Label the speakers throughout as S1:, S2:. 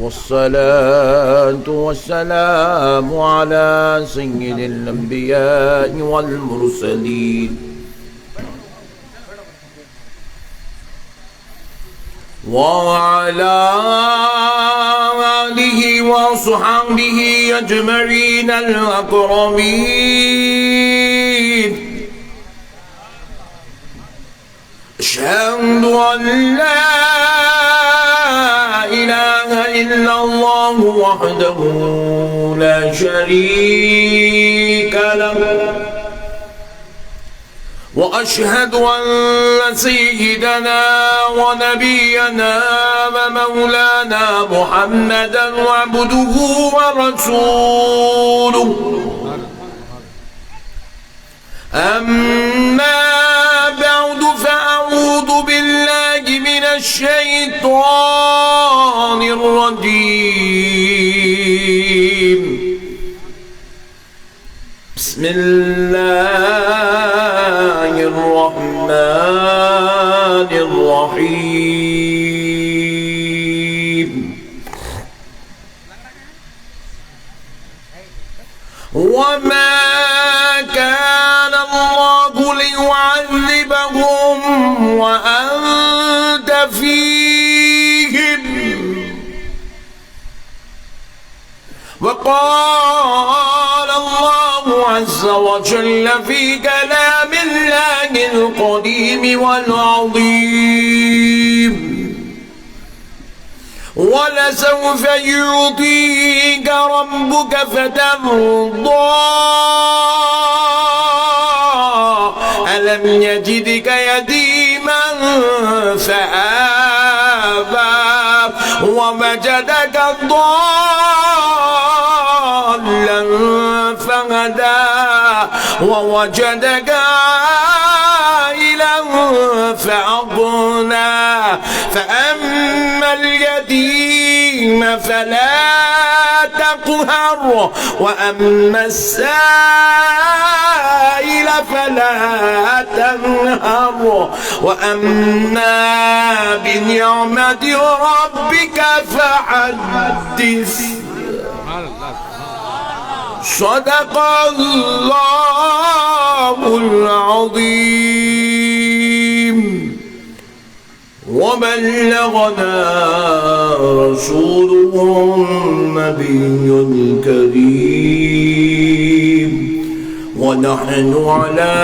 S1: والصلاة والسلام على سيد الأنبياء والمرسلين وعلى آله وصحبه أجمعين الأكرمين. أشهد أن لا إله إلا الله وحده لا شريك له، وأشهد أن سيدنا ونبينا ومولانا محمدا عبده ورسوله. أما بعد فأعوذ بالله من الشيطان الرجيم. بسم الله الرحمن الرحيم. وما كان الله ليعذبهم وأنت فيهم، وقال الله عز وجل في كلام الله القديم والعظيم: ولسوف يعطيك ربك فترضى، ألم يجدك يتيما فآوى ووجدك ضالا فهدى ووجدك عائلا فأغنى. فأما اليتيم فلا تقهر، وأما السائل فلا تنهر، وأما بنعمة ربك فحدث. صدق الله العظيم. وبلغنا رسوله النبي الكريم، ونحن على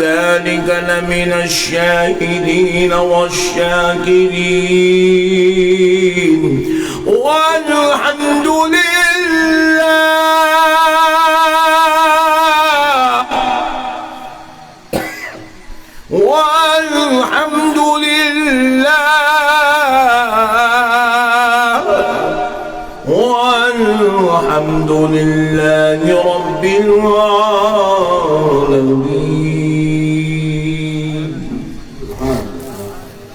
S1: ذلك لمن الشاهدين والشاكرين، والحمد والحمد لله رب العالمين.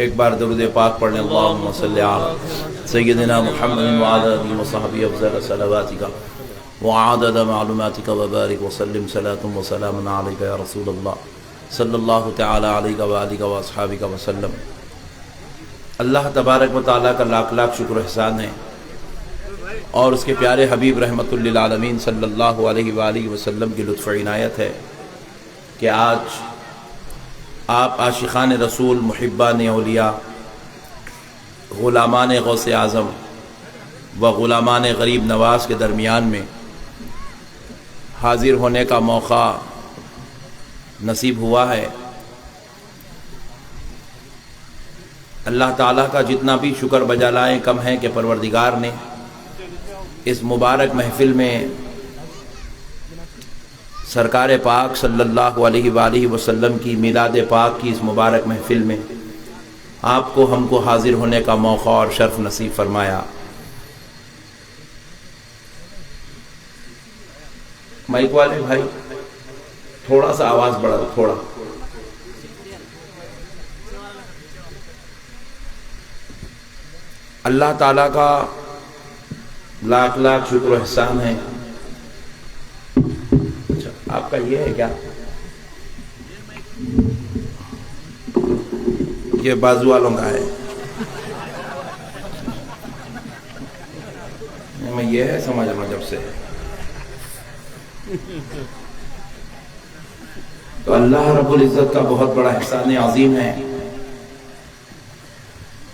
S1: ایک بار درود پاک پڑھنے اللہم صلی علی سیدنا محمد وعلی آلہ وصحبہ افضل صلواتک وعدد معلوماتک وبارک وسلم صلاۃ وسلام علیک یا رسول اللہ صلی اللہ تعالی علیہ وآلہ واصحابہ وسلم۔ اللہ تبارک و تعالیٰ کا لاکھ لاکھ شکر و احسان ہے اور اس کے پیارے حبیب رحمت للعالمین صلی اللہ علیہ وآلہ وسلم کی لطف عنایت ہے کہ آج آپ عاشقان رسول، محبان اولیاء، غلامان غوث اعظم و غلامان غریب نواز کے درمیان میں حاضر ہونے کا موقع نصیب ہوا ہے۔ اللہ تعالیٰ کا جتنا بھی شکر بجا لائیں کم ہے کہ پروردگار نے اس مبارک محفل میں سرکار پاک صلی اللہ علیہ وآلہ وسلم کی میلاد پاک کی اس مبارک محفل میں آپ کو ہم کو حاضر ہونے کا موقع اور شرف نصیب فرمایا۔ مائک والے بھائی تھوڑا سا آواز بڑھا دو، تھوڑا۔ اللہ تعالیٰ کا لاکھ لاکھ شکر و احسان ہے۔ اچھا آپ کا یہ ہے کیا؟ یہ بازو والوں کا ہے، میں یہ ہے سمجھ رہا ہوں جب سے۔ تو اللہ رب العزت کا بہت بڑا احسان عظیم ہے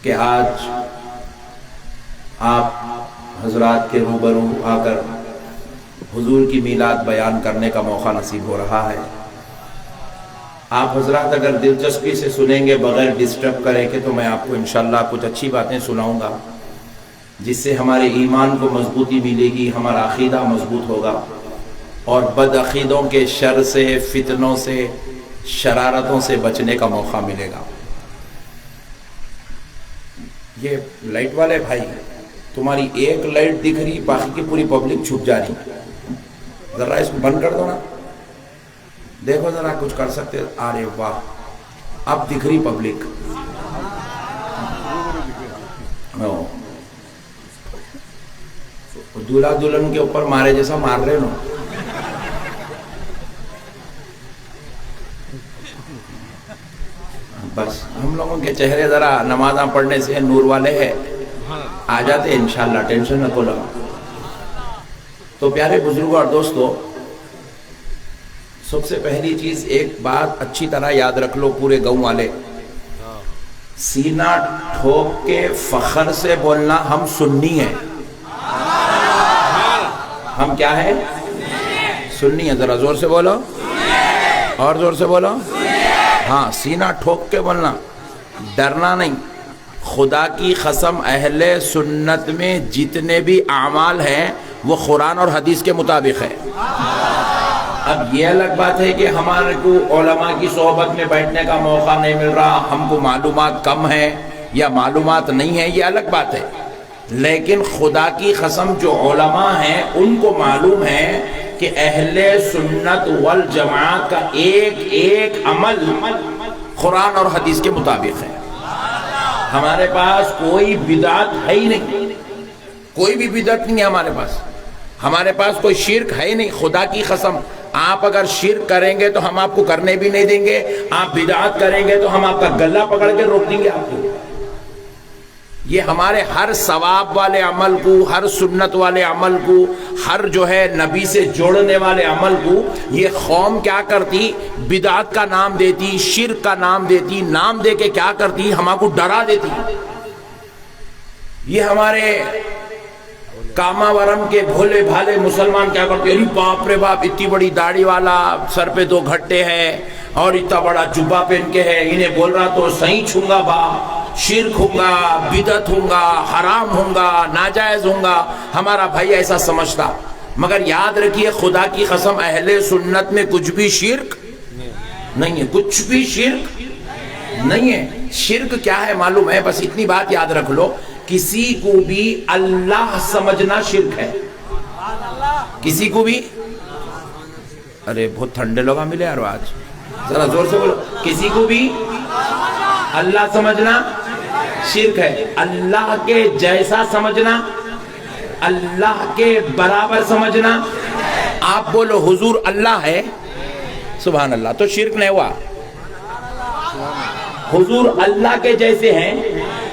S1: کہ آج آپ حضرات کے روبرو آ کر حضور کی میلاد بیان کرنے کا موقع نصیب ہو رہا ہے۔ آپ حضرات اگر دلچسپی سے سنیں گے بغیر ڈسٹرب کریں کہ تو میں آپ کو انشاءاللہ کچھ اچھی باتیں سناؤں گا جس سے ہمارے ایمان کو مضبوطی ملے گی، ہمارا عقیدہ مضبوط ہوگا اور بد عقیدوں کے شر سے، فتنوں سے، شرارتوں سے بچنے کا موقع ملے گا۔ یہ لائٹ والے بھائی تمہاری ایک لائٹ دکھ رہی، باقی کی پوری پبلک چھپ جا رہی، ذرا اس کو بند کر دو نا، دیکھو ذرا کچھ کر سکتے۔ ارے واہ اب دکھ رہی پبلک۔ دولہا دلہن کے اوپر مارے جیسا مار رہے نا۔ بس ہم لوگوں کے چہرے ذرا نمازاں پڑھنے سے نور والے ہیں، آ جاتے انشاءاللہ، ٹینشن نہ لو۔ تو پیارے بزرگوں اور دوستو، سب سے پہلی چیز ایک بات اچھی طرح یاد رکھ لو پورے گاؤں والے، سینہ ٹھوک کے فخر سے بولنا ہم سنی ہیں۔ ہم کیا ہیں؟ سنی ہیں۔ ذرا زور سے بولو اور زور سے بولو۔ ہاں سینہ ٹھوک کے بولنا، ڈرنا نہیں۔ خدا کی قسم اہل سنت میں جتنے بھی اعمال ہیں وہ قرآن اور حدیث کے مطابق ہے۔ اب یہ الگ بات ہے کہ ہمارے کو علماء کی صحبت میں بیٹھنے کا موقع نہیں مل رہا، ہم کو معلومات کم ہے یا معلومات نہیں ہے، یہ الگ بات ہے۔ لیکن خدا کی قسم جو علماء ہیں ان کو معلوم ہے کہ اہل سنت والجماعت کا ایک ایک عمل قرآن اور حدیث کے مطابق ہے۔ ہمارے پاس کوئی بدعت ہے ہی نہیں، کوئی بھی بدعت نہیں ہے ہمارے پاس، ہمارے پاس کوئی شرک ہے ہی نہیں۔ خدا کی قسم آپ اگر شرک کریں گے تو ہم آپ کو کرنے بھی نہیں دیں گے، آپ بدعت کریں گے تو ہم آپ کا گلہ پکڑ کے روک دیں گے آپ کو۔ یہ ہمارے ہر ثواب والے عمل کو، ہر سنت والے عمل کو، ہر جو ہے نبی سے جوڑنے والے عمل کو یہ قوم کیا کرتی؟ بدعت کا نام دیتی، شرک کا نام دیتی، نام دے کے کیا کرتی؟ ہمارے کو ڈرا دیتی۔ یہ ہمارے کاما ورم کے بھولے بھالے مسلمان کیا کرتے؟ ارے باپ رے باپ، اتنی بڑی داڑھی والا، سر پہ 2 گھٹے ہیں اور اتنا بڑا جبہ پہن کے ہے، انہیں بول رہا تو صحیح چھوں گا با، شرک ہوں گا، بدعت ہوں گا، حرام ہوں گا، ناجائز ہوں گا۔ ہمارا بھائی ایسا سمجھتا، مگر یاد رکھیے خدا کی قسم اہل سنت میں کچھ بھی شرک نہیں ہے، کچھ بھی شرک نہیں ہے۔ شرک کیا ہے معلوم ہے؟ بس اتنی بات یاد رکھ لو، کسی کو بھی اللہ سمجھنا شرک ہے۔ کسی کو بھی، ارے بہت ٹھنڈے لوگ ملے یار آج، ذرا زور سے بولو، کسی کو بھی اللہ سمجھنا شرک ہے. اللہ کے جیسا سمجھنا, اللہ کے برابر سمجھنا. آپ بولو حضور اللہ ہے, سبحان اللہ, تو شرک نہیں ہوا. حضور اللہ کے جیسے ہیں,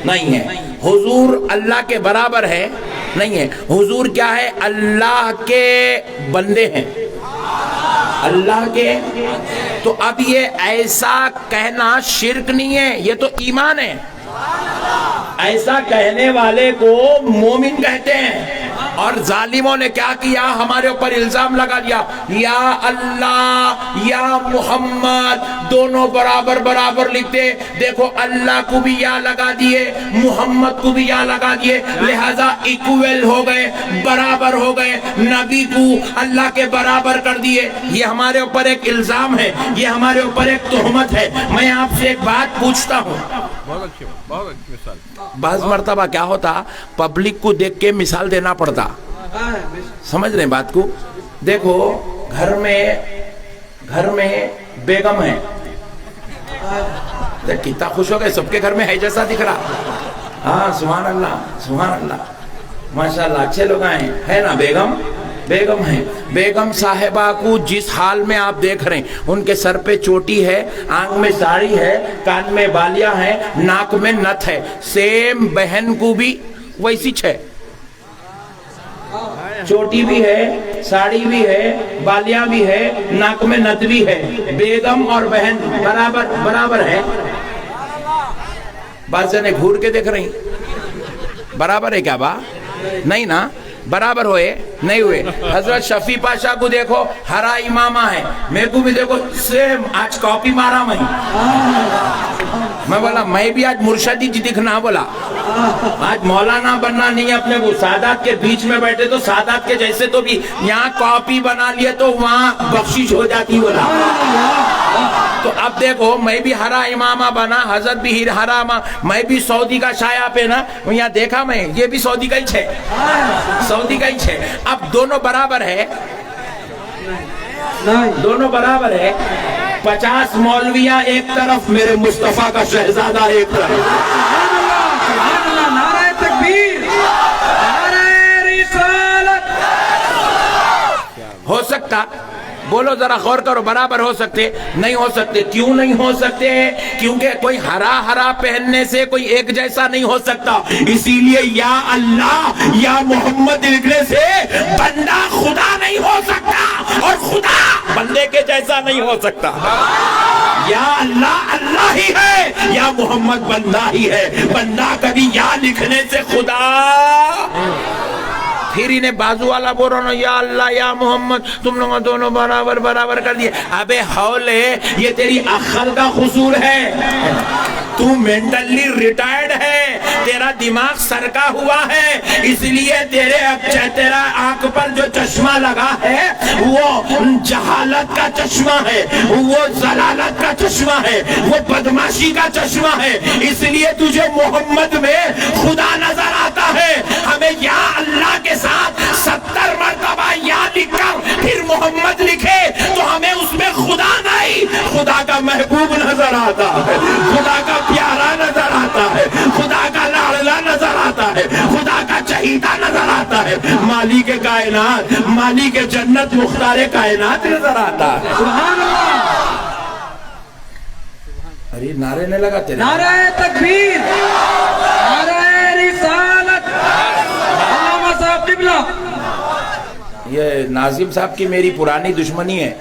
S1: نہیں ہے. حضور اللہ کے برابر ہے, نہیں ہے. حضور کیا ہے؟ اللہ کے بندے ہیں, اللہ کے. تو اب یہ ایسا کہنا شرک نہیں ہے, یہ تو ایمان ہے. ایسا کہنے والے کو مومن کہتے ہیں. اور ظالموں نے کیا کیا؟ ہمارے اوپر الزام لگا دیا, یا اللہ یا محمد دونوں برابر برابر لکھتے. دیکھو اللہ کو بھی یا لگا دیے, محمد کو بھی یا لگا دیے, لہذا ایکویل ہو گئے, برابر ہو گئے. نبی کو اللہ کے برابر کر دیے. یہ ہمارے اوپر ایک الزام ہے, یہ ہمارے اوپر ایک تہمت ہے. میں آپ سے ایک بات پوچھتا ہوں.
S2: بہت اچھی مثال.
S1: بعض مرتبہ کیا ہوتا, پبلک کو دیکھ کے مثال دینا پڑتا. سمجھ رہے ہیں بات کو؟ دیکھو گھر میں بیگم ہے, کتنا خوش ہو گئے, سب کے گھر میں ہے جیسا دکھ رہا. ہاں سبحان اللہ, سبحان اللہ, ماشاءاللہ, اچھے لوگ آئے ہیں, ہے نا. بیگم ہے. بیگم صاحبہ کو جس حال میں آپ دیکھ رہے ہیں, ان کے سر پہ چوٹی ہے, آنکھ میں ساڑی ہے, کان میں بالیاں ہیں, ناک میں نتھ ہے. سیم بہن کو بھی ویسی ہے, چوٹی بھی ہے, ساڑی بھی ہے, بالیاں بھی ہے, ناک میں نتھ بھی ہے. بیگم اور بہن برابر ہے. بعض جنے گھور کے دیکھ رہی, برابر ہے کیا با؟ نہیں نا, برابر ہوئے نہیں ہوئے. حضرت شفیع پاشا کو دیکھو, ہرا امامہ ہے, میرے کو بھی دیکھو سیم. آج کاپی مارا میں بولا میں بھی آج مرشدی جی دکھنا, بولا آج مولانا بننا نہیں ہے اپنے کو. سادات کے بیچ میں بیٹھے تو سادات کے جیسے تو بھی یہاں کاپی بنا لیے تو وہاں بخشش ہو جاتی, بولا. تو اب دیکھو میں بھی ہرا امامہ بنا, حضرت بھی ہرا امامہ, میں بھی سعودی کا شایا پہنا, یہاں دیکھا میں یہ بھی سعودی کا ہی ہے, سعودی کا ہی ہے. اب دونوں برابر ہے, دونوں برابر ہے. 50 مولویاں ایک طرف, میرے مصطفیٰ کا شہزادہ ایک طرف.
S3: نعرہ تکبیر, نعرہ رسالت.
S1: ہو سکتا, بولو ذرا غور کرو, برابر ہو سکتے؟ نہیں ہو سکتے. کیوں نہیں ہو سکتے؟ کیونکہ کوئی ہرا پہننے سے کوئی ایک جیسا نہیں ہو سکتا. اسی لیے یا اللہ یا محمد لکھنے سے بندہ خدا نہیں ہو سکتا, اور خدا بندے کے جیسا نہیں ہو سکتا. یا اللہ اللہ ہی ہے, یا محمد بندہ ہی ہے. بندہ کبھی یا لکھنے سے خدا. پھر انہیں بازو والا بول رہا ہوں, یا اللہ یا محمد تم لوگوں دونوں برابر کر دیے. ابے حولے, یہ تیری عقل کا قصور ہے, تو مینٹلی ریٹائرڈ ہے, تیرا دماغ سرکا ہوا ہے, اس لیے تیرا آنکھ پر جو چشمہ لگا ہے وہ جہالت کا چشمہ ہے, وہ ضلالت کا چشمہ ہے, وہ بدماشی کا چشمہ ہے. اس لیے تجھے محمد میں خدا نظر آتا ہے. ہمیں یا اللہ کے ساتھ 70 مرتبہ یا لکھ کر پھر محمد لکھے تو ہمیں اس میں خدا نہیں, خدا کا محبوب نظر آتا ہے, خدا کا پیارا نظر آتا ہے, خدا کا لاڈلا نظر آتا ہے, خدا کا چہیتا نظر آتا ہے, مالک کائنات, مالک جنت, مختار کائنات نظر آتا ہے.
S3: سبحان اللہ.
S1: ارے نعرے نہیں لگاتے,
S3: نعرہ تکبیر, نعرہ رسالت. علامہ صاحب قبلہ.
S1: یہ ناظم صاحب کی میری پرانی دشمنی ہے.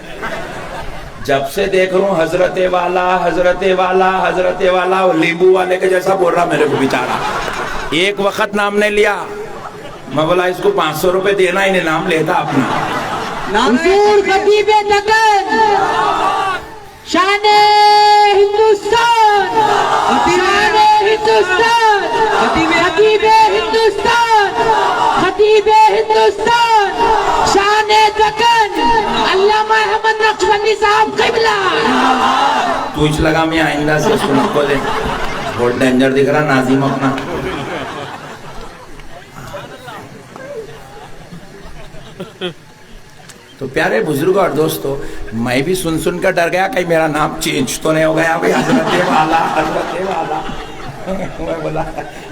S1: جب سے دیکھ رہا ہوں حضرت والا حضرت والا حضرت والا, وہ لیمبو والے کے جیسا بول رہا میرے کو بیچارہ. ایک وقت نام نے لیا, میں بولا اس کو 500 روپے دینا, انہیں نام لیتا اپنا.
S4: حضور خطیب دکن, شان ہندوستان, شان ہندوستان, خطیب ہندوستان, خطیب ہندوستان, شان دکن, علامہ احمد نقشبندی صاحب قبلہ.
S1: پوچھ لگا میں آئندہ سے اس کو نکو دے, بہت ڈینجر دکھ رہا ناظم اپنا. تو پیارے بزرگ اور دوستو, میں بھی سن کر ڈر گیا کہیں میرا نام چینج تو نہیں ہو گیا. بھائی حضرت والا حضرت والا, میں بولا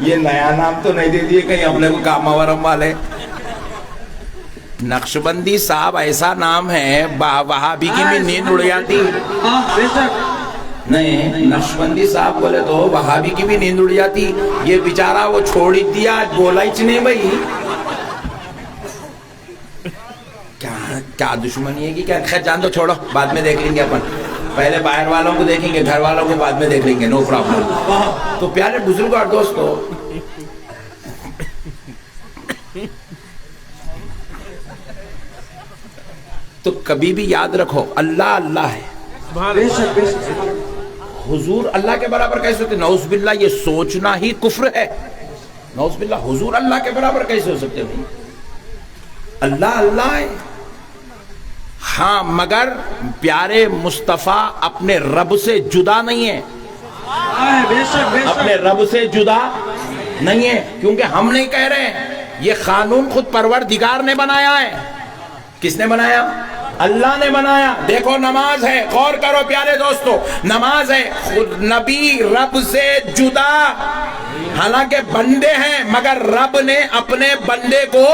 S1: یہ نیا نام تو نہیں دے دیے کہیں اپنے کو کاما ورم والے. نقشبندی صاحب ایسا نام ہے وہابی کی بھی نیند اڑ جاتی.
S3: ہاں بے شک.
S1: نہیں نقشبندی صاحب بولے تو وہابی کی بھی نیند اڑ جاتی. یہ بیچارہ وہ چھوڑ ہی دیا, بولا ہی نہیں بھائی. کیا دشمنی ہے کہ کیا؟ خیر جان دو, چھوڑو, بعد میں دیکھ لیں گے اپن. پہلے باہر والوں کو دیکھیں گے, گھر والوں کو بعد میں دیکھ لیں گے, نو پرابلم. تو پیارے بزرگ اور دوستو, تو کبھی بھی یاد رکھو اللہ اللہ ہے.
S3: بے شک بے شک.
S1: حضور اللہ کے برابر کیسے ہوتے؟ نعوذ باللہ, یہ سوچنا ہی کفر ہے. نعوذ باللہ, حضور اللہ کے برابر کیسے ہو سکتے ہیں؟ اللہ اللہ ہے. ہاں مگر پیارے مصطفیٰ اپنے رب سے جدا نہیں ہے.
S3: بے شک بے
S1: اپنے
S3: شک.
S1: رب سے جدا نہیں ہے, کیونکہ ہم نہیں کہہ رہے ہیں. یہ قانون خود پروردگار نے بنایا ہے. کس نے بنایا؟ اللہ نے بنایا. دیکھو نماز ہے, غور کرو پیارے دوستو, نماز ہے, خود نبی رب سے جدا, حالانکہ بندے ہیں مگر رب نے اپنے بندے کو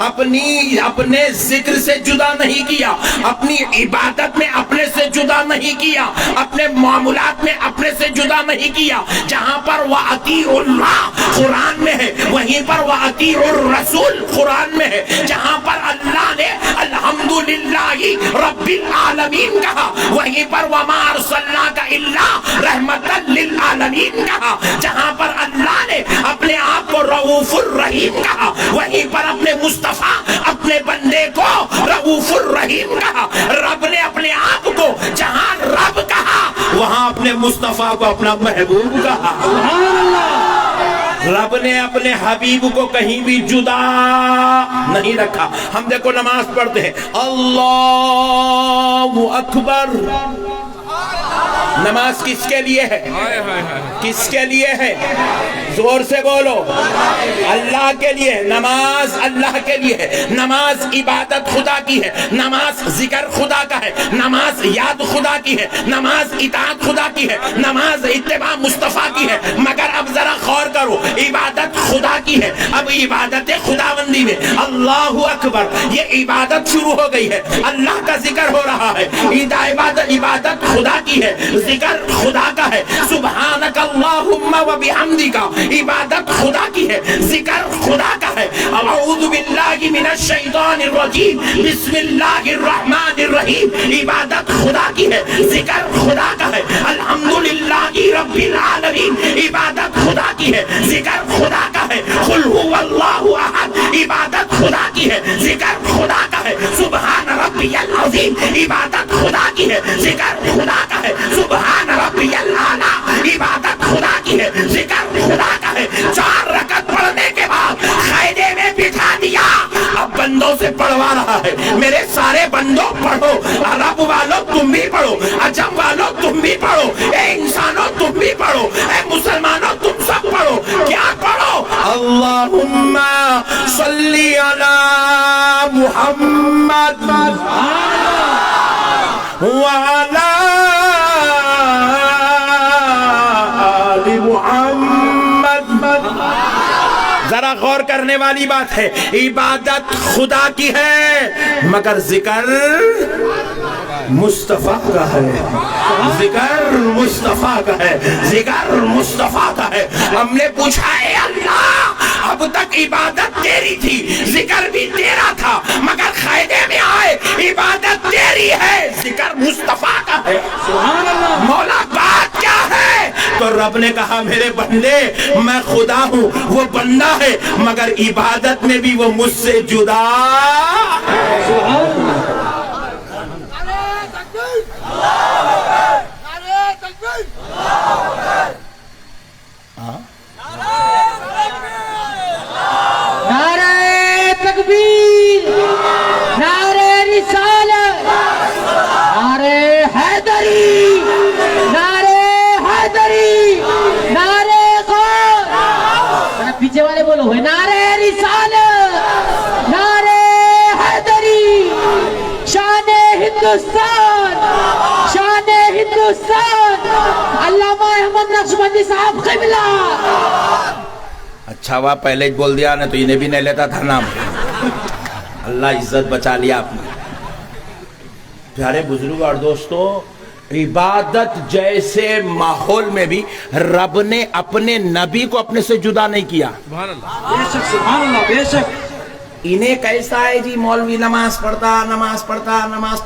S1: اپنے ذکر سے جدا نہیں کیا, اپنی عبادت میں اپنے سے جدا نہیں کیا, اپنے معاملات میں اپنے سے جدا نہیں کیا. جہاں پر وَأَطِیعُوا اللَّهَ قرآن میں ہے, وہیں پر وَأَطِیعُوا الرَّسُولَ قرآن میں ہے. جہاں پر اللہ نے الحمدللہ رب العالمین کہا, وہیں پر وَمَا أَرْسَلْنَاكَ إِلَّا رَحْمَةً لِلْعَالَمِينَ کہا. جہاں پر اللہ نے اپنے آپ کو رؤوف الرحیم کہا, وہیں پر اپنے مصطفیٰ اپنے بندے کو رؤوف الرحیم کہا. رب نے اپنے آپ کو جہاں رب کہا, وہاں اپنے مصطفیٰ کو اپنا محبوب کہا.
S3: سبحان اللہ.
S1: رب نے اپنے حبیب کو کہیں بھی جدا نہیں رکھا. ہم دیکھو نماز پڑھتے ہیں, اللہ اکبر. نماز کس کے لیے ہے؟ کس کے لیے ہے؟ زور سے بولو. اللہ کے لیے. نماز اللہ کے لیے ہے. نماز عبادت خدا کی ہے. نماز ذکر خدا کا ہے. نماز یاد خدا کی ہے. نماز اطاعت خدا کی ہے. نماز اتباع مصطفیٰ کی ہے. مگر اب ذرا غور کرو, عبادت خدا کی ہے. اب عبادت خداوندی میں اللہ اکبر, یہ عبادت شروع ہو گئی ہے. اللہ کا ذکر ہو رہا ہے. عبادت خدا کی ہے, ذکر خدا کا ہے. سبحانک اللہم و بحمدک, عبادت خدا کی ہے, ذکر خدا کا ہے. اعوذ باللہ من الشیطان الرجیم, بسم اللہ الرحمن الرحیم, عبادت خدا کی ہے, ذکر خدا کا ہے. الحمدللہ رب العالمین, عبادت خدا کی ہے, ذکر خدا کا ہے. قل هو اللہ احد, عبادت خدا کی ہے, ذکر خدا کا ہے. سبحان ربی العظیم, عبادت خدا کی ہے, ذکر خدا کا ہے. سبحان ربی الاعلی, عبادت خدا کی ہے, ذکر خدا کا ہے. 4 رکعت پڑھنے کے بعد قاعدے میں بٹھا دیا, اب بندوں سے پڑھوا رہا ہے. میرے سارے بندوں پڑھو, عرب والوں تم بھی پڑھو, عجم والوں تم بھی پڑھو, اے انسانوں تم بھی پڑھو, اے مسلمانوں تم سب پڑھو. کیا پڑھو؟ اللہم صلی علی محمد وعلی آل محمد. ذرا غور کرنے والی بات ہے, عبادت خدا کی ہے مگر ذکر مصطفیٰ کا ہے. ذکر مصطفیٰ کا ہے, ذکر مصطفیٰ کا ہے. ہم نے پوچھا, اے اللہ, اب تک عبادت تیری تھی, ذکر بھی تیرا تھا, مگر قاعدے میں آئے عبادت تیری ہے, ذکر مصطفیٰ کا ہے.
S3: سبحان اللہ.
S1: مولا بات کیا ہے؟ تو رب نے کہا, میرے بندے, میں خدا ہوں, وہ بندہ ہے, مگر عبادت میں بھی وہ مجھ سے جدا.
S3: سبحان اللہ.
S4: نعرہ تکبیر, نعرہ رسالت, نعرہ حیدری, نعرہ حیدری, نعرہ غوث. پیچھے والے بولو, ہوئے نعرہ رسالت, نعرہ حیدری, شان ہندوستان, شان ہندوستان علامہ احمد نقشبندی صاحب قبلہ.
S1: اچھا ہوا پہلے ہی بول دیا، نہیں تو انہیں بھی نہیں لیتا تھا نام. اللہ عزت بچا لیا آپ نے. پیارے بزرگ اور دوستو، عبادت جیسے ماحول میں بھی رب نے اپنے نبی کو اپنے سے جدا نہیں کیا.
S2: سبحان اللہ.
S3: بے شک سبحان اللہ بے شک.
S1: انہیں کیسا ہے جی مولوی نماز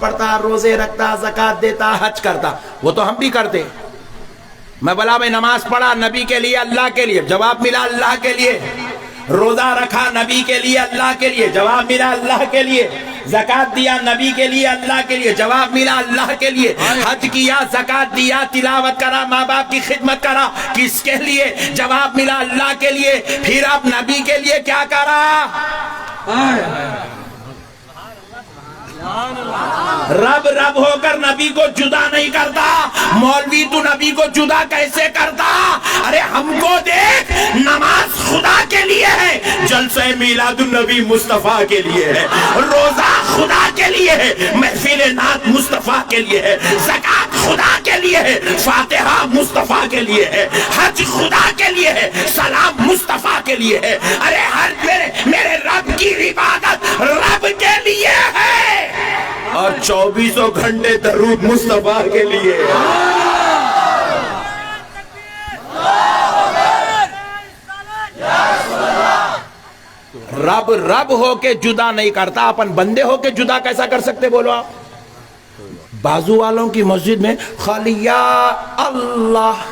S1: پڑھتا روزے رکھتا زکوٰۃ دیتا حج کرتا، وہ تو ہم بھی کرتے. میں بولا بھائی نماز پڑھا نبی کے لیے اللہ کے لیے، جواب ملا اللہ کے لیے. روزہ رکھا نبی کے لیے اللہ کے لیے، جواب ملا اللہ کے لیے. زکوٰۃ دیا نبی کے لیے اللہ کے لیے، جواب ملا اللہ کے لیے. حج کیا زکوٰۃ دیا تلاوت کرا ماں باپ کی خدمت کرا، کس کے لیے؟ جواب ملا اللہ کے لیے. پھر اب نبی کے لیے کیا کرا؟ رب رب ہو کر نبی کو جدا نہیں کرتا. مولوی تو نبی کو جدا کیسے کرتا؟ ارے ہم کو دیکھ، نماز خدا کے لیے ہے، جلسہ میلاد النبی مصطفیٰ کے لیے ہے، روزہ خدا کے لیے ہے، محفل نعت مصطفیٰ کے لیے ہے، زکوٰۃ خدا کے لیے ہے، فاتحہ مصطفیٰ کے لیے ہے، حج خدا کے لیے ہے، سلام مصطفیٰ کے لیے ہے. ارے ہر میرے رب کی عبادت رب کے لیے ہے، اور 24 گھنٹے درود مصطفیٰ کے لیے. رب رب ہو کے جدا نہیں کرتا، اپن بندے ہو کے جدا کیسا کر سکتے بولو آپ؟ بازو والوں کی مسجد میں خالی یا اللہ.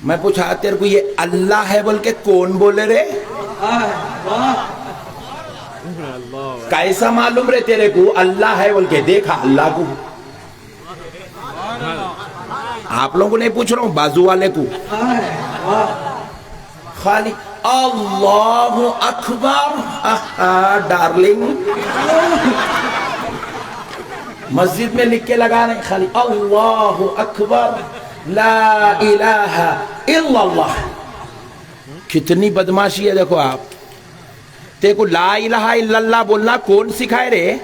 S1: میں پوچھا تیرے کو یہ اللہ ہے بول کے کون بولے رے؟ کیسا معلوم رہے تیرے کو اللہ ہے بول کے؟ دیکھا اللہ کو. آپ لوگوں کو نہیں پوچھ رہا ہوں، بازو والے کو. خالی اللہ اکبر ڈارلنگ مسجد میں لکھ کے لگا رہے ہیں، خالی اللہ اکبر لا الہ الا اللہ. کتنی بدماشی ہے دیکھو آپ. تے کو لا الہ الا اللہ بولنا کون سکھائے رے؟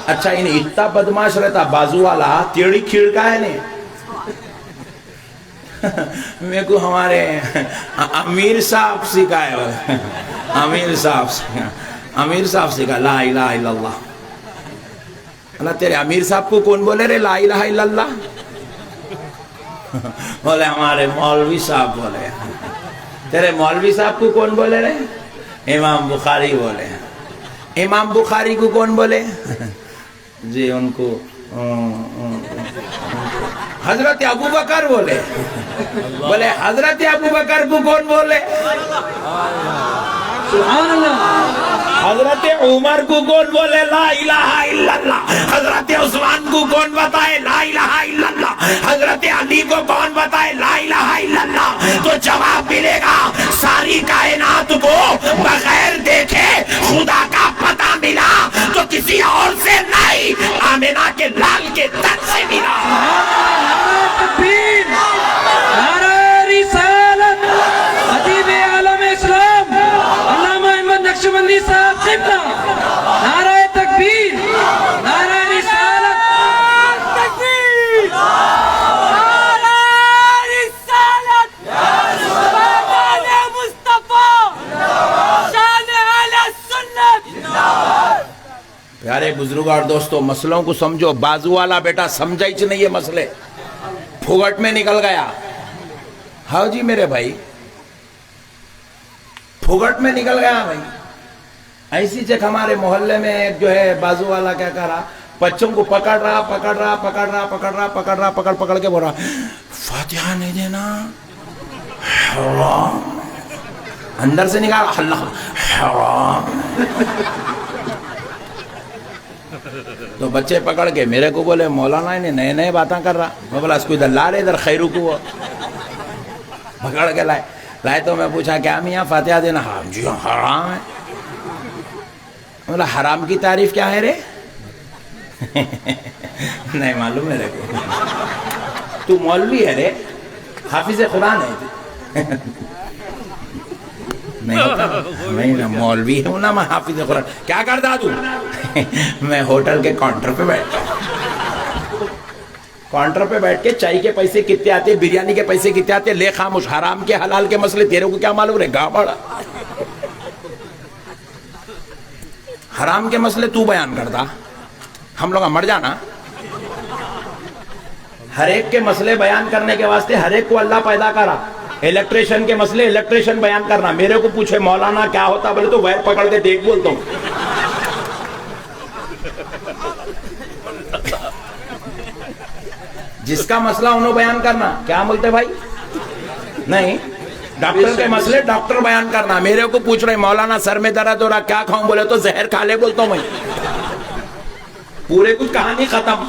S1: اچھا انہیں اتنا بدماش رہتا بازو والا تیڑی کھڑکا ہے نہیں. میرے کو ہمارے امیر صاحب سکھائے ہوئے، امیر صاحب سکھا لا الہ الا اللہ. اللہ تیرے امیر صاحب کو کون بولے رے لا الہ الا اللہ؟ بولے ہمارے مولوی صاحب بولے. تیرے مولوی صاحب کو کون بولے رے؟ امام بخاری بولے. امام بخاری کو کون بولے؟ جی ان کو حضرت ابو بکر بولے. بولے حضرت ابو بکر کو کون بولے؟
S3: سبحان اللہ.
S1: حضرت عمر کو کون بولے لا الہ الا اللہ؟ حضرت عثمان کو کون بتائے لا الہ الا اللہ؟ حضرت علی کو کون بتائے لا الہ الا اللہ؟ تو جواب ملے گا ساری کائنات کو بغیر دیکھے خدا کا پتہ ملا تو کسی اور سے نہیں، آمنہ کے لال کے تن سے ملا.
S3: تکبیر، نعرہ رسالت، خطیب عالم اسلام علامہ احمد نقشبندی صاحب قبلہ. نعرہ تکبیر، نعرہ رسالت، تکبیر، نعرہ رسالت، شان مصطفیٰ، شان اہل سنت.
S1: پیارے بزرگ اور دوستو مسئلوں کو سمجھو. بازو والا بیٹا سمجھا ہی نہیں یہ مسئلے، پھگٹ میں نکل گیا. ہاں جی میرے بھائی پھگٹ میں نکل گیا بھائی. ایسی چیک ہمارے محلے میں ایک جو ہے بازو والا کیا کر رہا، بچوں کو پکڑ کے بول رہا فاتحہ نہیں دینا حرام. اندر سے نکالا اللہ حرام. تو بچے پکڑ کے میرے کو بولے مولانا انہیں نئے باتیں کر رہا. میں بولا اس کو ادھر لا رہے ادھر خیرو کو پکڑ کے لائے تو میں پوچھا کیا میاں فاتحہ دینا؟ ہاں جی حرام ہے. بولا حرام کی تعریف کیا ہے رے؟ نہیں معلوم میرے کو. تو مولوی ہے رے، حافظ قرآن ہے. نہیں ہوتا نہیں نا مولوی ہوں نا میں حافظ قرآن کیا کرتا تو میں ہوٹل کے کاؤنٹر پہ بیٹھتا ہوں کاؤنٹر پہ بیٹھ کے چائے کے پیسے کتنے آتے بریانی کے پیسے کتنے آتے لے خاموش حرام کے حلال کے مسئلے تیرے کو کیا معلوم رہے گا بڑا حرام کے مسئلے تو بیان کرتا ہم لوگ مر جانا ہر ایک کے مسئلے بیان کرنے کے واسطے ہر ایک کو اللہ پیدا کرا الیکٹریشن کے مسئلے الیکٹریشن بیان کرنا میرے کو پوچھے مولانا کیا ہوتا بولے تو وائر پکڑ کے دیکھ بولتا ہوں جس کا مسئلہ انہوں بیان کرنا کیا بولتے بھائی نہیں ڈاکٹر کے مسئلے ڈاکٹر بیان کرنا میرے کو پوچھ رہے مولانا سر میں درد ہو رہا کیا کھاؤں بولے تو زہر کھا لے بولتا ہوں میں پورے کچھ کہانی ختم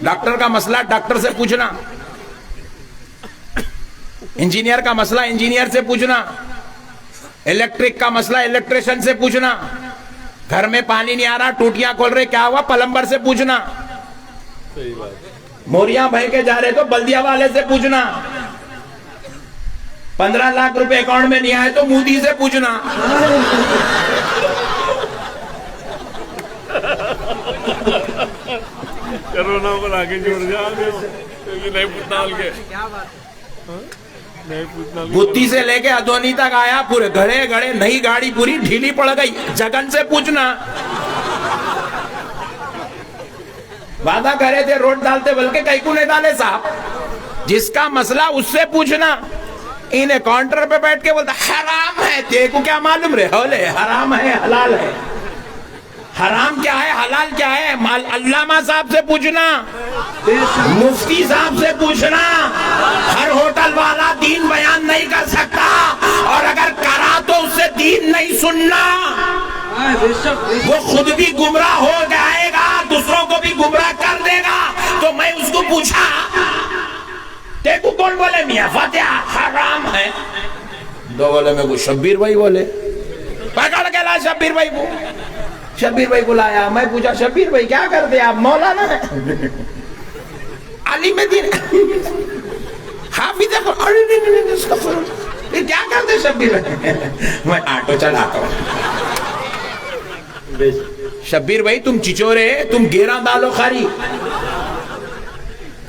S1: ڈاکٹر کا مسئلہ ڈاکٹر سے پوچھنا انجینئر کا مسئلہ انجینئر سے پوچھنا الیکٹرک کا مسئلہ الیکٹریشن سے پوچھنا گھر میں پانی نہیں آ رہا ٹوٹیاں کھول رہے کیا ہوا پلمبر سے پوچھنا موریاں بہ کے جا رہے تو بلدیہ والے سے پوچھنا 15 لاکھ روپے اکاؤنٹ میں نہیں آئے تو مودی سے پوچھنا
S2: کرونا کو آگے جوڑ جا نہیں پوچھنا کے
S1: گتی سے لے کے ادونی تک آیا پورے گھڑے گھڑے نئی گاڑی پوری ڈھیلی پڑ گئی جگن سے پوچھنا وعدہ کرے تھے روڈ ڈالتے بلکہ کئی کو نہیں ڈالے صاحب جس کا مسئلہ اس سے پوچھنا انہیں کاؤنٹر پہ بیٹھ کے بولتا حرام ہے تیرے کو کیا معلوم رہے ہولے حرام ہے حلال ہے حرام کیا ہے حلال کیا ہے علامہ صاحب سے پوچھنا مفتی صاحب سے پوچھنا ہر ہوٹل والا دین بیان نہیں کر سکتا اور اگر کرا تو اس سے دین نہیں سننا وہ خود بھی گمراہ ہو جائے گا دوسروں کو بھی گمراہ کر دے گا تو میں اس کو پوچھا دیکھو کون بولے میاں فاتحہ حرام ہے دو بولے میں کو شبیر بھائی بولے پکڑ کے لا شبیر بھائی کو شبیر بھائی کو لایا میں پوچھا شبیر بھائی کیا کرتے آپ مولانا ہے علی مدین حافظ کیا کرتے شبیر بھائی میں آٹو چلاتا ہوں شبیر بھائی تم چچورے تم گیرہ دالو خاری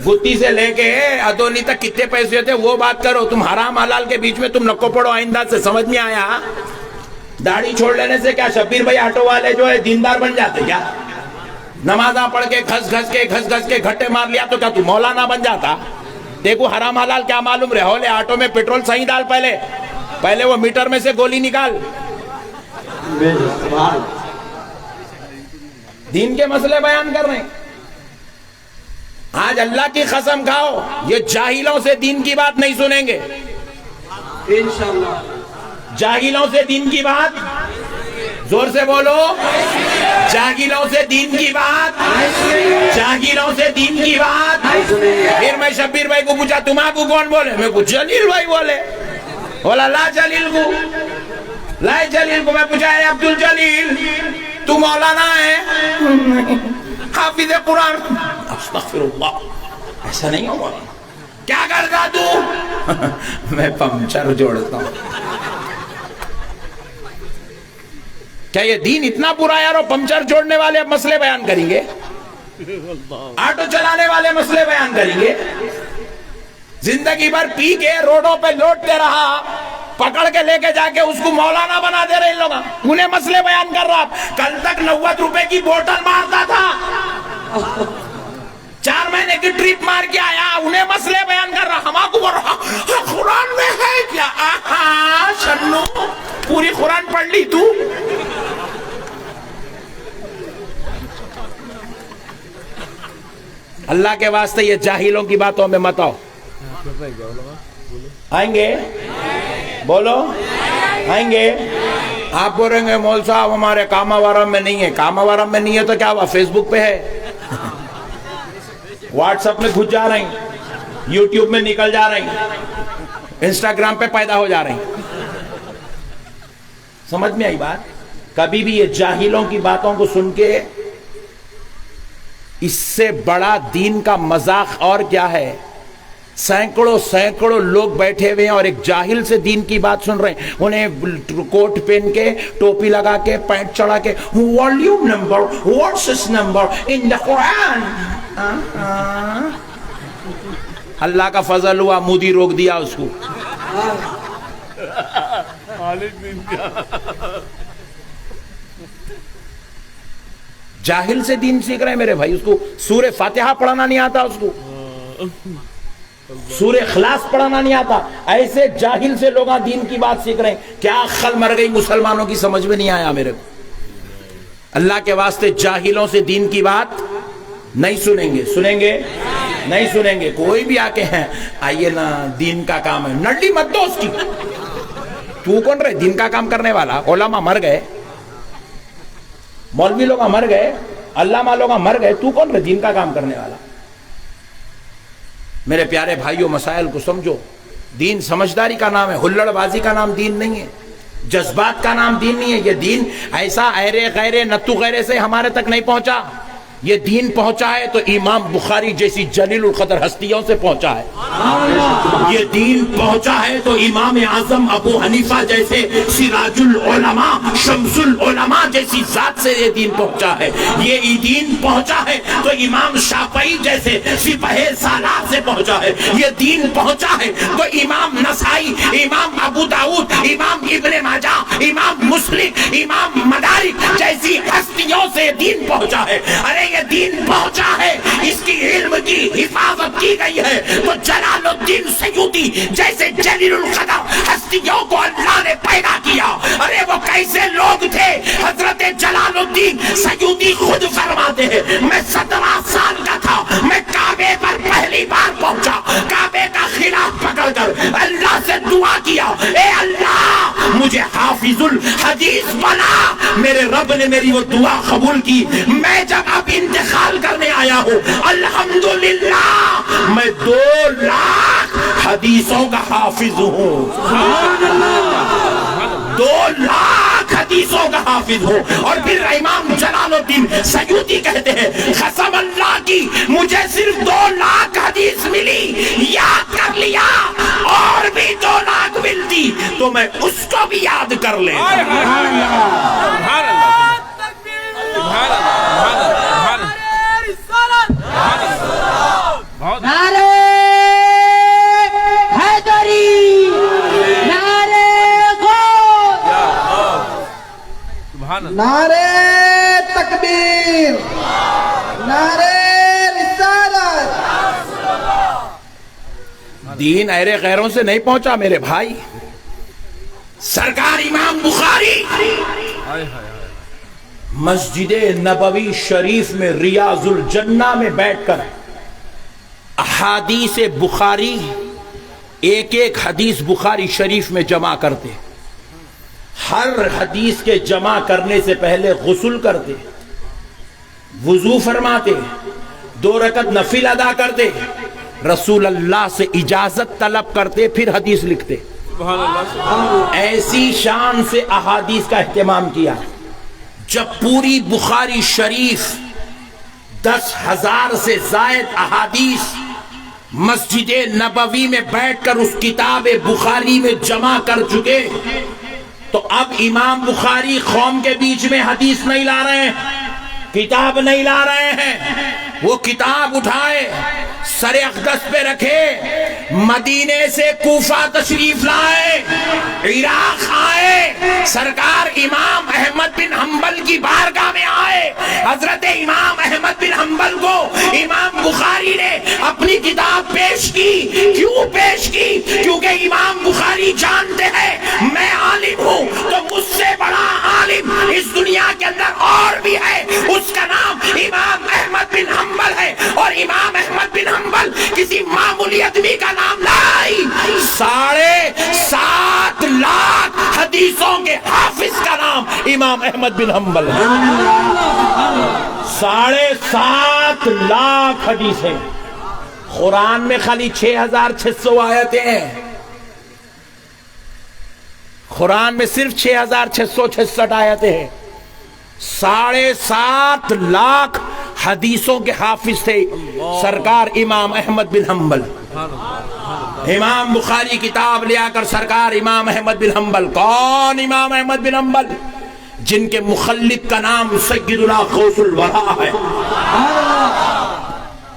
S1: گتی سے لے کے ادونی تک کتنے پیسے ہوتے وہ بات کرو تم حرام حلال کے بیچ میں تم نکو پڑو آئندہ سے سمجھ میں آیا داڑھی چھوڑ لینے سے کیا شبیر بھائی آٹو والے جو ہے دیندار بن جاتے کیا نمازاں پڑھ کے گھس گھس کے گھٹے مار لیا تو کیا تو مولانا بن جاتا دیکھو حرام حلال کیا معلوم رہے ہولے آٹو میں پیٹرول صحیح ڈال پہلے وہ میٹر میں سے گولی نکال دین کے مسئلے بیان کر رہے ہیں آج اللہ کی قسم کھاؤ یہ جاہلوں سے دین کی بات نہیں سنیں گے
S3: انشاءاللہ
S1: جاہلوں سے دین کی بات زور سے بولو جاہلوں سے دین کی بات جاہلوں سے دین کی بات پھر میں شبیر بھائی کو پوچھا تمہاں کو کون بولے میں کو جلیل بھائی بولے بولا لا جلیل کو میں پوچھا ہے عبد الجلیل تو مولانا ہے حافظ قرآن استغفر اللہ ایسا نہیں ہو مولانا کیا کرتا تو میں پنچر جوڑتا ہوں کیا یہ دین اتنا برا یارو پنچر جوڑنے والے مسئلے بیان کریں گے آٹو چلانے والے مسئلے بیان کریں گے زندگی بھر پی کے روڈوں پہ لوٹتے رہا پکڑ کے لے کے جا کے اس کو مولانا بنا دے رہے ان لوگ انہیں مسئلے بیان کر رہا کل تک 90 روپے کی بوٹل مارتا تھا 4 مہینے کی ٹرپ مار کے آیا انہیں مسئلے بیان کر رہا ہما کو بول رہا قرآن میں ہے کیا شنو پوری قرآن پڑھ لی تو اللہ کے واسطے یہ جاہلوں کی باتوں میں مت آؤ آئیں گے بولو آئیں گے آپ بولیں گے مول صاحب ہمارے کاماوارم میں نہیں ہے کاماوارم میں نہیں ہے تو کیا ہوا فیس بک پہ ہے واٹس ایپ میں گھس جا رہے ہیں یوٹیوب میں نکل جا رہے ہیں انسٹاگرام پہ پیدا ہو جا رہے ہیں سمجھ میں آئی بات کبھی بھی یہ جاہلوں کی باتوں کو سن کے اس سے بڑا دین کا مذاق اور کیا ہے سینکڑوں لوگ بیٹھے ہوئے ہیں اور ایک جاہل سے دین کی بات سن رہے ہیں. انہیں کوٹ پہن کے, ٹوپی لگا کے, پینٹ چڑھا کے, والیوم نمبر, واٹس نمبر ان دا قرآن. اللہ کا فضل ہوا, مودی روک دیا اس کو. جاہل سے دین سیکھ رہے ہیں میرے بھائی. اس کو سورہ فاتحہ پڑھنا نہیں آتا, اس کو سورہ اخلاص پڑھنا نہیں آتا. ایسے جاہل سے لوگ دین کی بات سیکھ رہے ہیں. کیا عقل مر گئی مسلمانوں کی, سمجھ میں نہیں آیا میرے کو. اللہ کے واسطے جاہلوں سے دین کی بات نہیں سنیں گے. سنیں گے نہیں سنیں گے. کوئی بھی آ کے ہیں آئیے نا دین کا کام ہے, نڈی مت دو اس کی. تو کون رہے دین کا کام کرنے والا؟ علماء مر گئے, مولوی لوگ مر گئے, علامہ لوگ مر گئے, تو کون رہے دین کا کام کرنے والا؟ میرے پیارے بھائیوں, مسائل کو سمجھو. دین سمجھداری کا نام ہے, ہلڑ بازی کا نام دین نہیں ہے, جذبات کا نام دین نہیں ہے. یہ دین ایسا ایرے غیرے نتو غیرے سے ہمارے تک نہیں پہنچا. یہ دین پہنچا ہے تو امام بخاری جیسی جلیل القدر ہستیوں سے پہنچا ہے. یہ دین پہنچا ہے تو امام اعظم ابو حنیفہ جیسے سراج العلماء شمس العلماء جیسی ذات سے یہ دین پہنچا ہے. یہ دین پہنچا ہے تو امام شافعی جیسے سپہ سالار سے پہنچا ہے. یہ دین پہنچا ہے تو امام نسائی, امام ابو داؤد, امام ابن ماجہ, امام مسلم, امام مدارک جیسی ہستیوں سے دین پہنچا ہے. ارے یہ دین پہنچا ہے, اس کی علم کی حفاظت کی گئی ہے تو جلال الدین سیوطی جیسے جلیل القدر ہستیوں کو اللہ نے پیدا کیا. ارے وہ کیسے لوگ تھے؟ حضرت جلال الدین سیوطی خود فرماتے ہیں, میں 17 سال کا تھا, میں کعبے پر پہلی بار پہنچا, کعبے کا خلاف پکڑ کر اللہ سے دعا کیا, اے اللہ مجھے حافظ الحدیث بنا. میرے رب نے میری وہ دعا قبول کی. میں جب اب انتقال کرنے آیا ہوں, الحمدللہ میں 2 لاکھ حدیثوں کا حافظ ہوں. 2 لاکھ حدیثوں کا حافظ ہوں. اور پھر امام جلال الدین سیوطی کہتے ہیں, قسم اللہ کی مجھے صرف 2 لاکھ حدیث ملی, یاد کر لیا, اور بھی 2 لاکھ ملتی تو میں اس کو بھی یاد کر لیں.
S4: نعرے حیدری, نعرے غوث,
S3: نعرے تکبیر, نعرے رسالت.
S1: دین ایرے غیروں سے نہیں پہنچا میرے بھائی. سرکار امام بخاری مسجد نبوی شریف میں ریاض الجنہ میں بیٹھ کر احادیث بخاری ایک ایک حدیث بخاری شریف میں جمع کرتے. ہر حدیث کے جمع کرنے سے پہلے غسل کرتے, وضو فرماتے, 2 رکعت نفل ادا کرتے, رسول اللہ سے اجازت طلب کرتے, پھر حدیث لکھتے. ایسی شان سے احادیث کا اہتمام کیا. جب پوری بخاری شریف 10,000 سے زائد احادیث مسجد نبوی میں بیٹھ کر اس کتاب بخاری میں جمع کر چکے تو اب امام بخاری قوم کے بیچ میں حدیث نہیں لا رہے ہیں, کتاب نہیں لا رہے ہیں. وہ کتاب اٹھائے, سر اقدس پہ رکھے, مدینے سے کوفہ تشریف لائے, عراق آئے, سرکار امام احمد بن حنبل کی بارگاہ میں آئے. حضرت امام احمد بن حنبل کو امام بخاری نے اپنی کتاب پیش کی. کیوں پیش کی؟ کیونکہ امام بخاری جانتے ہیں میں عالم ہوں تو مجھ سے بڑا عالم اس دنیا کے اندر اور بھی ہے, اس کا نام امام احمد بن حنبل ہے. اور امام احمد بن حنبل کسی معمولی آدمی کا نام نہیں, 7.5 لاکھ حدیثوں کے حافظ کا نام امام احمد بن حنبل ہے. 7.5 لاکھ حدیثیں. قرآن میں خالی 6,600 آیتیں ہیں. قرآن میں صرف 6,666 آیتیں ہیں. 7.5 لاکھ حدیثوں کے حافظ تھے سرکار امام احمد بن حنبل. امام بخاری کتاب لیا کر سرکار امام احمد بن حنبل، کون امام احمد بن حنبل؟ جن کے مخلد کا نام سیدنا غوث الورا ہے،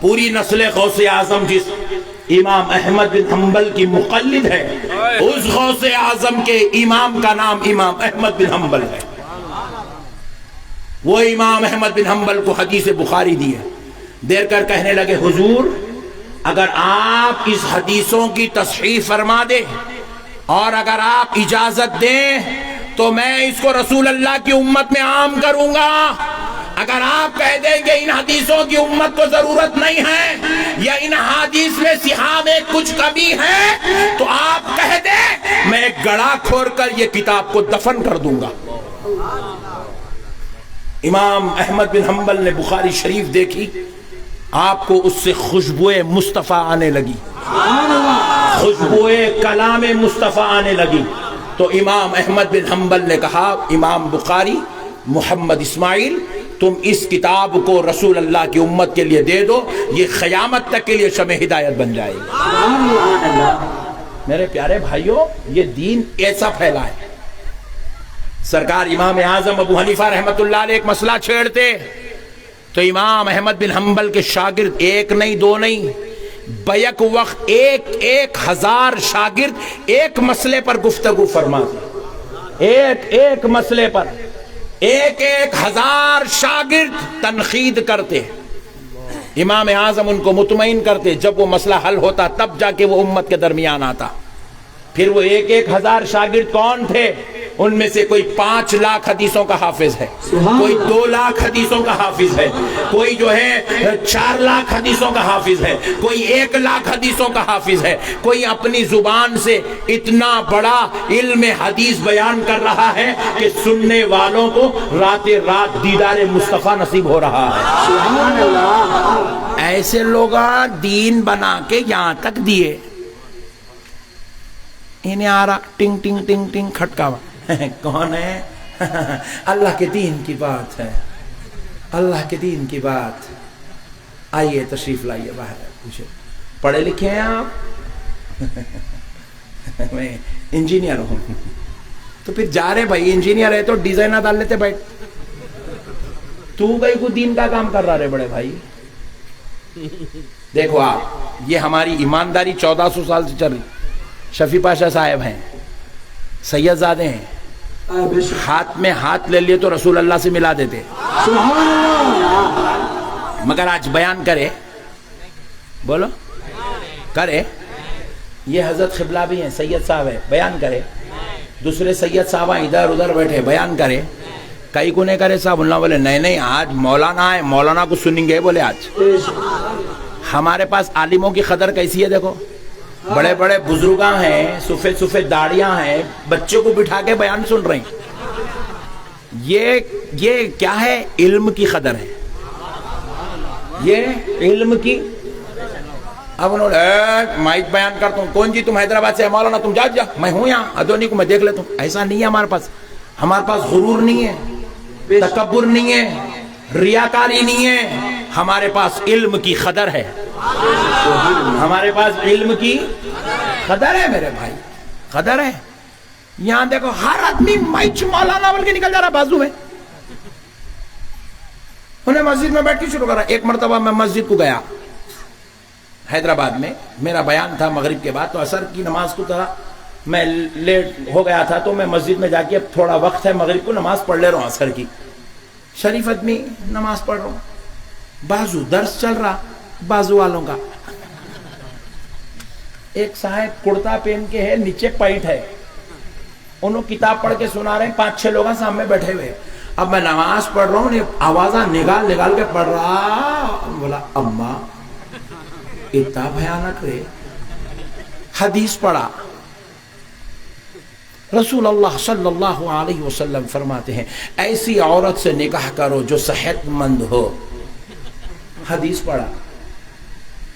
S1: پوری نسل غوث اعظم جس امام احمد بن حنبل کی مقلد ہے، اس غوث اعظم کے امام کا نام امام احمد بن حنبل ہے۔ وہ امام احمد بن حنبل کو حدیث بخاری دی ہے، دیر کر کہنے لگے حضور اگر آپ اس حدیثوں کی تصحیح فرما دیں اور اگر آپ اجازت دیں تو میں اس کو رسول اللہ کی امت میں عام کروں گا، اگر آپ کہہ دیں کہ ان حدیثوں کی امت کو ضرورت نہیں ہے یا ان حدیث میں صحاح میں کچھ کمی ہے تو آپ کہہ دیں میں ایک گڑھا کھور کر یہ کتاب کو دفن کر دوں گا۔ امام احمد بن حنبل نے بخاری شریف دیکھی، آپ کو اس سے خوشبوئے مصطفیٰ آنے لگی، خوشبوئے کلام مصطفیٰ آنے لگی، تو امام احمد بن حنبل نے کہا امام بخاری محمد اسماعیل تم اس کتاب کو رسول اللہ کی امت کے لیے دے دو، یہ قیامت تک کے لیے شمع ہدایت بن جائے گی۔ میرے پیارے بھائیوں یہ دین ایسا پھیلا ہے۔ سرکار امام اعظم ابو حنیفہ رحمت اللہ علیہ ایک مسئلہ چھیڑتے تو امام احمد بن حنبل کے شاگرد ایک نہیں دو نہیں بیک وقت ایک ہزار شاگرد ایک مسئلے پر گفتگو فرماتے، ایک مسئلے پر ایک ہزار شاگرد تنقید کرتے، امام اعظم ان کو مطمئن کرتے، جب وہ مسئلہ حل ہوتا تب جا کے وہ امت کے درمیان آتا۔ پھر وہ ایک ہزار شاگرد کون تھے؟ ان میں سے کوئی 5 لاکھ حدیثوں کا حافظ ہے، کوئی 2 لاکھ حدیثوں کا حافظ ہے، کوئی جو ہے 4 لاکھ حدیثوں کا حافظ ہے، کوئی 1 لاکھ حدیثوں کا حافظ ہے، کوئی اپنی زبان سے اتنا بڑا علم حدیث بیان کر رہا ہے کہ سننے والوں کو رات رات دیدار مصطفیٰ نصیب ہو رہا ہے۔ سبحان اللہ۔ ایسے لوگ دین بنا کے یہاں تک دیے، انہیں آ رہا ٹنگ ٹنگ ٹنگ ٹنگ کھٹکا کون ہے؟ اللہ کے دین کی بات ہے، اللہ کے دین کی بات۔ آئیے تشریف لائیے باہر، پوچھے پڑھے لکھے ہیں آپ؟ میں انجینئر ہوں۔ تو پھر جا رہے بھائی انجینئر ہے تو ڈیزائنر ڈال لیتے بیٹھ، تو گئی کو دین کا کام کر رہا رہے بڑے بھائی۔ دیکھو آپ یہ ہماری ایمانداری 1400 سال سے چل رہی۔ شفیع پاشا صاحب ہیں، سید زادے ہیں، ہاتھ میں ہاتھ لے لیے تو رسول اللہ سے ملا دیتے، مگر آج بیان کرے، بولو کرے، یہ حضرت قبلہ بھی ہیں، سید صاحب ہے، بیان کرے، دوسرے سید صاحب ادھر ادھر بیٹھے بیان کرے، کئی کو نہیں کرے صاحب، اللہ بولے نہیں آج مولانا ہے، مولانا کو سنیں گے، بولے آج ہمارے پاس عالموں کی قدر کیسی ہے، دیکھو بڑے بڑے بزرگاں ہیں، سفید سفید داڑیاں ہیں، بچوں کو بٹھا کے بیان سن رہے ہیں۔ یہ کیا ہے؟ علم کی قدر ہے، یہ علم کی۔ اب انہوں نے مائک بیان کرتا ہوں، کون جی تم حیدرآباد سے؟ مولانا تم جا میں ہوں یہاں ادونی کو میں دیکھ لیتا ہوں۔ ایسا نہیں ہے ہمارے پاس غرور نہیں ہے، تکبر نہیں ہے، ریاکاری نہیں ہے، ہمارے پاس علم کی قدر ہے، ہمارے پاس علم کی قدر ہے میرے بھائی، قدر ہے۔ یہاں دیکھو ہر آدمی مائچ مولانا بول کے نکل جا رہا بازو میں، انہیں مسجد میں بیٹھ کے شروع کرا۔ ایک مرتبہ میں مسجد کو گیا حیدرآباد میں، میرا بیان تھا مغرب کے بعد، تو عصر کی نماز کو تھا میں لیٹ ہو گیا تھا، تو میں مسجد میں جا کے اب تھوڑا وقت ہے مغرب کو نماز پڑھ لے رہا ہوں عصر کی، شریف آدمی نماز پڑھ رہا ہوں، بازو درس چل رہا بازو والوں کا، ایک صاحب کرتا پہن کے ہے، نیچے پائٹ ہے، انہوں کتاب پڑھ کے سنا رہے ہیں، 5-6 لوگ سامنے بیٹھے ہوئے۔ اب میں نماز پڑھ رہا ہوں، آوازاں نگال کے پڑھ رہا، بولا اماں اتنا بھیانک رہے۔ حدیث پڑھا، رسول اللہ صلی اللہ علیہ وسلم فرماتے ہیں ایسی عورت سے نکاح کرو جو صحت مند ہو۔ حدیث پڑھا،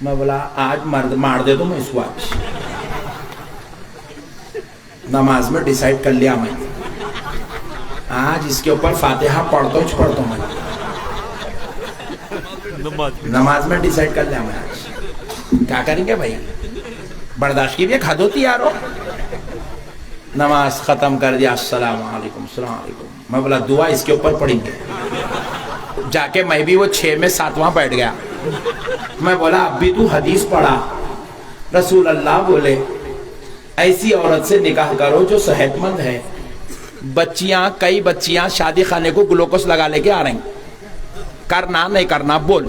S1: میں بولا آج مرد مار دے دو میں اس کو، آج نماز میں ڈیسائیڈ کر لیا میں، آج اس کے اوپر فاتحہ پڑھتا ہوں میں، نماز میں ڈیسائیڈ کر لیا میں۔ آج کیا کریں گے بھائی؟ برداشت کی بھی ایک حد ہوتی یارو. نماز ختم کر دیا, السلام علیکم السلام علیکم. میں بولا دعا اس کے اوپر پڑھیں گے. جا کے میں بھی وہ 6 میں 7واں بیٹھ گیا. میں بولا اب بھی تو حدیث پڑھا, رسول اللہ بولے ایسی عورت سے نکاح کرو جو صحت مند ہے. کئی بچیاں شادی خانے کو گلوکوز لگا لے کے آ رہی, کرنا نہیں کرنا بول.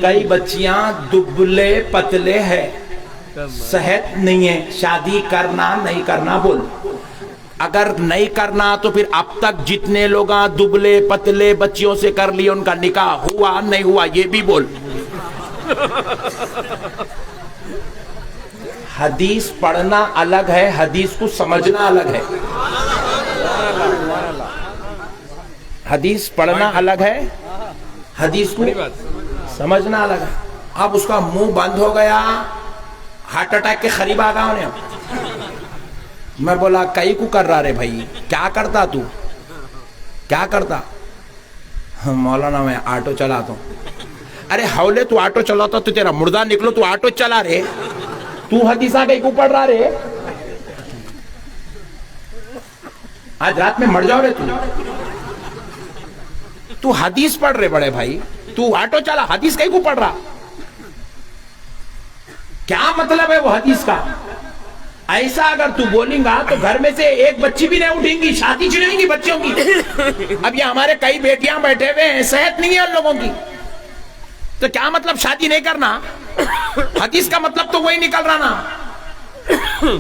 S1: کئی بچیاں دبلے پتلے ہیں, صحت نہیں ہے, شادی کرنا نہیں کرنا بول. اگر نہیں کرنا تو پھر اب تک جتنے لوگ دبلے پتلے بچیوں سے کر لیے ان کا نکاح ہوا نہیں ہوا یہ بھی بول. حدیث پڑھنا الگ ہے, حدیث کو سمجھنا الگ ہے. حدیث پڑھنا الگ ہے, حدیث کو سمجھنا الگ ہے. اب اس کا منہ بند ہو گیا, ہارٹ اٹیک کے قریب آ گیا انہیں. میں بولا کئی کو کر رہا رے بھائی, کیا کرتا تو, کیا کرتا؟ مولانا میں آٹو چلاتا ہوں. ارے حولے تو آٹو چلاتا تو تیرا مردہ نکلو, تو آٹو چلا رہے, تو حدیثہ کئی کو پڑھ رہا رے. آج رات میں مر جاؤ رے تو حدیث پڑھ رہے بڑے بھائی, تو آٹو چلا, حدیث کئی کو پڑھ رہا. کیا مطلب ہے وہ حدیث کا؟ ایسا اگر تو بولیں گا تو گھر میں سے ایک بچی بھی نہیں اٹھیں گی, شادی چلیں گی بچوں کی. اب یہ ہمارے کئی بیٹیاں بیٹھے ہوئے ہیں, صحت نہیں ہے ان لوگوں کی, تو کیا مطلب شادی نہیں کرنا؟ حدیث کا مطلب تو وہی نکل رہا نا.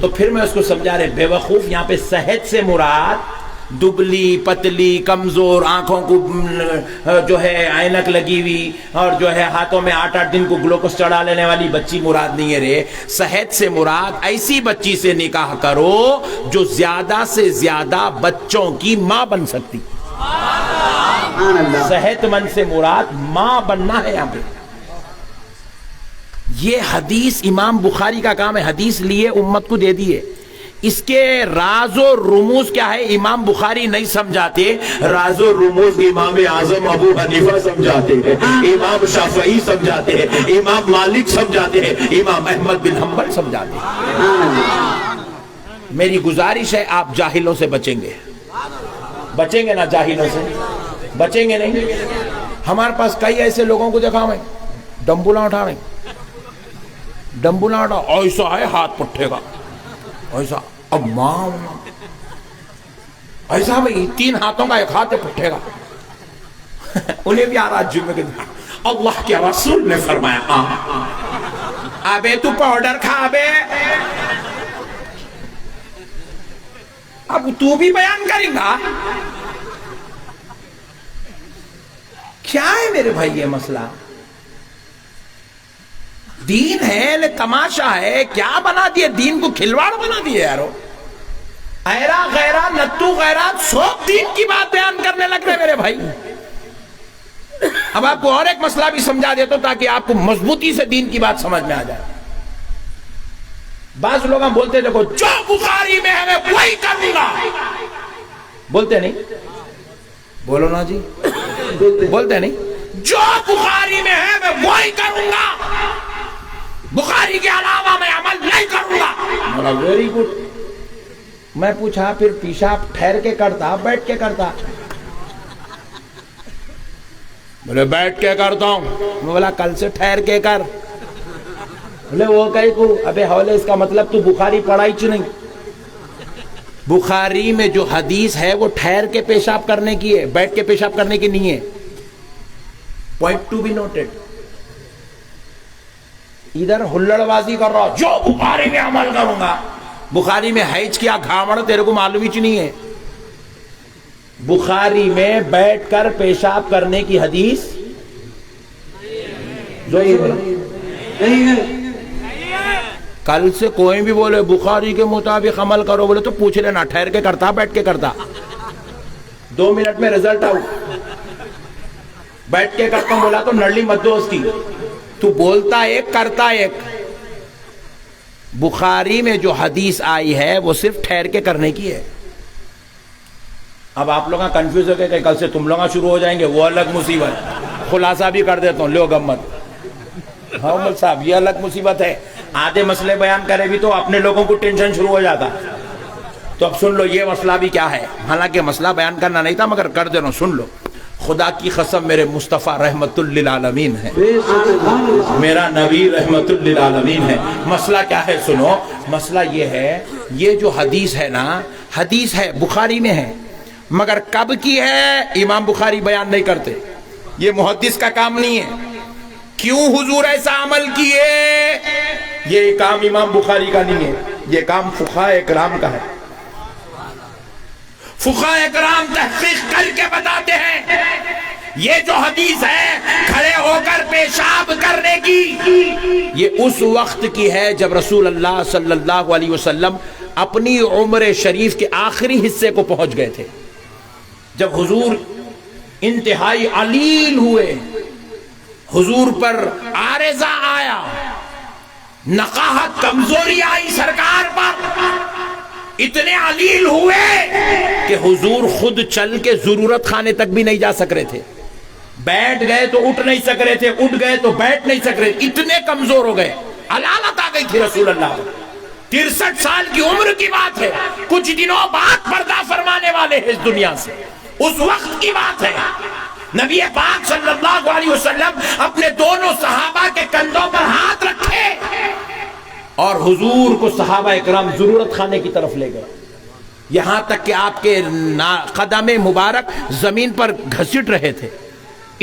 S1: تو پھر میں اس کو سمجھا رہے بے وقوف, یہاں پہ صحت سے مراد دبلی پتلی کمزور, آنکھوں کو جو ہے اینک لگی ہوئی اور جو ہے ہاتھوں میں 8-8 دن کو گلوکوز چڑھا لینے والی بچی مراد نہیں ہے رے. صحت سے مراد ایسی بچی سے نکاح کرو جو زیادہ سے زیادہ بچوں کی ماں بن سکتی. صحت مند سے مراد ماں بننا ہے. یہاں پہ یہ حدیث امام بخاری کا کام ہے, حدیث لیے امت کو دے دیے. اس کے راز و رموز کیا ہے امام بخاری نہیں سمجھاتے, راز و رموز امام اعظم ابو حنیفہ سمجھاتے ہیں, امام شافعی سمجھاتے ہیں, امام مالک سمجھاتے ہیں, امام احمد بن حنبل سمجھاتے ہیں. میری گزارش ہے آپ جاہلوں سے بچیں گے, بچیں گے نا, جاہلوں سے بچیں گے نہیں. ہمارے پاس کئی ایسے لوگوں کو دیکھا میں ڈمبولا اٹھا رہے, ڈمبولا اٹھا ایسا ہے ہاتھ پٹھے کا ایسا, اب ماں ایسا بھائی 3 ہاتھوں کا ایک ہاتھ پٹھے گا. انہیں بھی آ رہا جمعے کے دن, اللہ کے رسول نے فرمایا ابے تو پاؤڈر کھا بے. اب تو بھی بیان کریں گا کیا ہے میرے بھائی یہ مسئلہ؟ دین ہے لے تماشا ہے, کیا بنا دیے دین کو, کھلواڑ بنا دیے یارو. ایرا غیرہ نتو غیرہ سب دین کی بات بیان کرنے لگ رہے میرے بھائی. اب آپ کو اور ایک مسئلہ بھی سمجھا دیتا ہوں تاکہ آپ کو مضبوطی سے دین کی بات سمجھ میں آ جائے. بعض لوگ بولتے دیکھو جو بخاری میں ہے میں وہی کروں گا, بولتے نہیں, بولو نا جی, بولتے نہیں, جو بخاری میں ہے میں وہی کروں گا, بخاری کے علاوہ میں عمل نہیں کروں گا. Very good. میں پوچھا پھر پیشاب ٹھہر کے کرتا بیٹھ کے کرتا؟ بولے بیٹھ کے کرتا ہوں. میں بولا کل سے ٹھہر کے کر. بولے وہ کہیں کو, ابے حولے اس کا مطلب تو بخاری پڑھائی چ نہیں. بخاری میں جو حدیث ہے وہ ٹھہر کے پیشاب کرنے کی ہے, بیٹھ کے پیشاب کرنے کی نہیں ہے. Point to be noted. ادھر ہلڑ بازی کر رہا جو بخاری میں عمل کروں گا, بخاری میں حیج کیا گھامڑ تیرے کو معلوم ہی نہیں ہے. بخاری میں بیٹھ کر پیشاب کرنے کی حدیث نہیں ہے. کل سے کوئی بھی بولے بخاری کے مطابق عمل کرو, بولے تو پوچھ لینا ٹھہر کے کرتا بیٹھ کے کرتا. 2 منٹ میں رزلٹ آؤٹ. بیٹھ کے کرتا ہوں بولا تو نرلی مت دو اس کی, تو بولتا ایک کرتا ایک. بخاری میں جو حدیث آئی ہے وہ صرف ٹھہر کے کرنے کی ہے. اب آپ لوگ کنفیوز ہو گئے کہ کل سے تم لوگ شروع ہو جائیں گے, وہ الگ مصیبت. خلاصہ بھی کر دیتا ہوں, لو گمت. ہاں عمر صاحب یہ الگ مصیبت ہے. آدھے مسئلے بیان کرے بھی تو اپنے لوگوں کو ٹینشن شروع ہو جاتا. تو اب سن لو یہ مسئلہ بھی کیا ہے. حالانکہ مسئلہ بیان کرنا نہیں تھا مگر کر دے رہا ہوں, سن لو. خدا کی قسم میرے مصطفیٰ رحمت للعالمین ہے, میرا نبی رحمت للعالمین ہے. مسئلہ کیا ہے سنو. مسئلہ یہ ہے, یہ جو حدیث ہے نا, حدیث ہے بخاری میں ہے, مگر کب کی ہے امام بخاری بیان نہیں کرتے. یہ محدث کا کام نہیں ہے. کیوں حضور ایسا عمل کیے, یہ کام امام بخاری کا نہیں ہے, یہ کام فقہاء اکرام کا ہے. فقہاء اکرام تحقیق کر کے بتاتے ہیں یہ جو حدیث ہے کھڑے ہو کر پیشاب کرنے کی, یہ اس وقت کی ہے جب رسول اللہ صلی اللہ علیہ وسلم اپنی عمر شریف کے آخری حصے کو پہنچ گئے تھے. جب حضور انتہائی علیل ہوئے, حضور پر عارضہ آیا, نقاہت کمزوری آئی سرکار پر, اتنے علیل ہوئے کہ حضور خود چل کے ضرورت خانے تک بھی نہیں جا سک رہے تھے. بیٹھ گئے تو اٹھ نہیں سک رہے تھے, اٹھ گئے تو بیٹھ نہیں سک رہے, اتنے کمزور ہو گئے. علالت آ گئی تھی رسول اللہ. 63 سال کی عمر کی بات ہے, کچھ دنوں بعد پردہ فرمانے والے ہیں اس دنیا سے. اس وقت کی بات ہے. نبی پاک صلی اللہ علیہ وسلم اپنے دونوں صحابہ کے کندھوں پر ہاتھ رکھے اور حضور کو صحابہ اکرام ضرورت خانے کی طرف لے گئے, یہاں تک کہ آپ کے قدم مبارک زمین پر گھسٹ رہے تھے.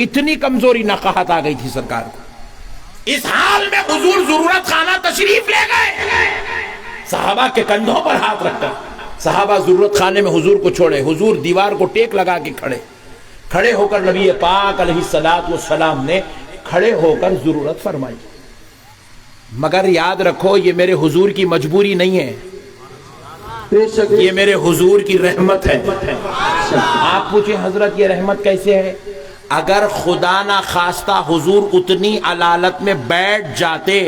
S1: اتنی کمزوری نقاہت آ گئی تھی سرکار کو. اس حال میں حضور ضرورت خانہ تشریف لے گئے, صحابہ کے کندھوں پر ہاتھ رکھ کر. صحابہ ضرورت خانے میں حضور کو چھوڑے, حضور دیوار کو ٹیک لگا کے کھڑے ہو کر نبی پاک علیہ الصلوۃ والسلام نے کھڑے ہو کر ضرورت فرمائی. مگر یاد رکھو یہ میرے حضور کی مجبوری نہیں ہے, یہ میرے حضور کی رحمت ہے. آپ پوچھیں حضرت یہ رحمت کیسے ہے؟ اگر خدا نہ خواستہ حضور اتنی علالت میں بیٹھ جاتے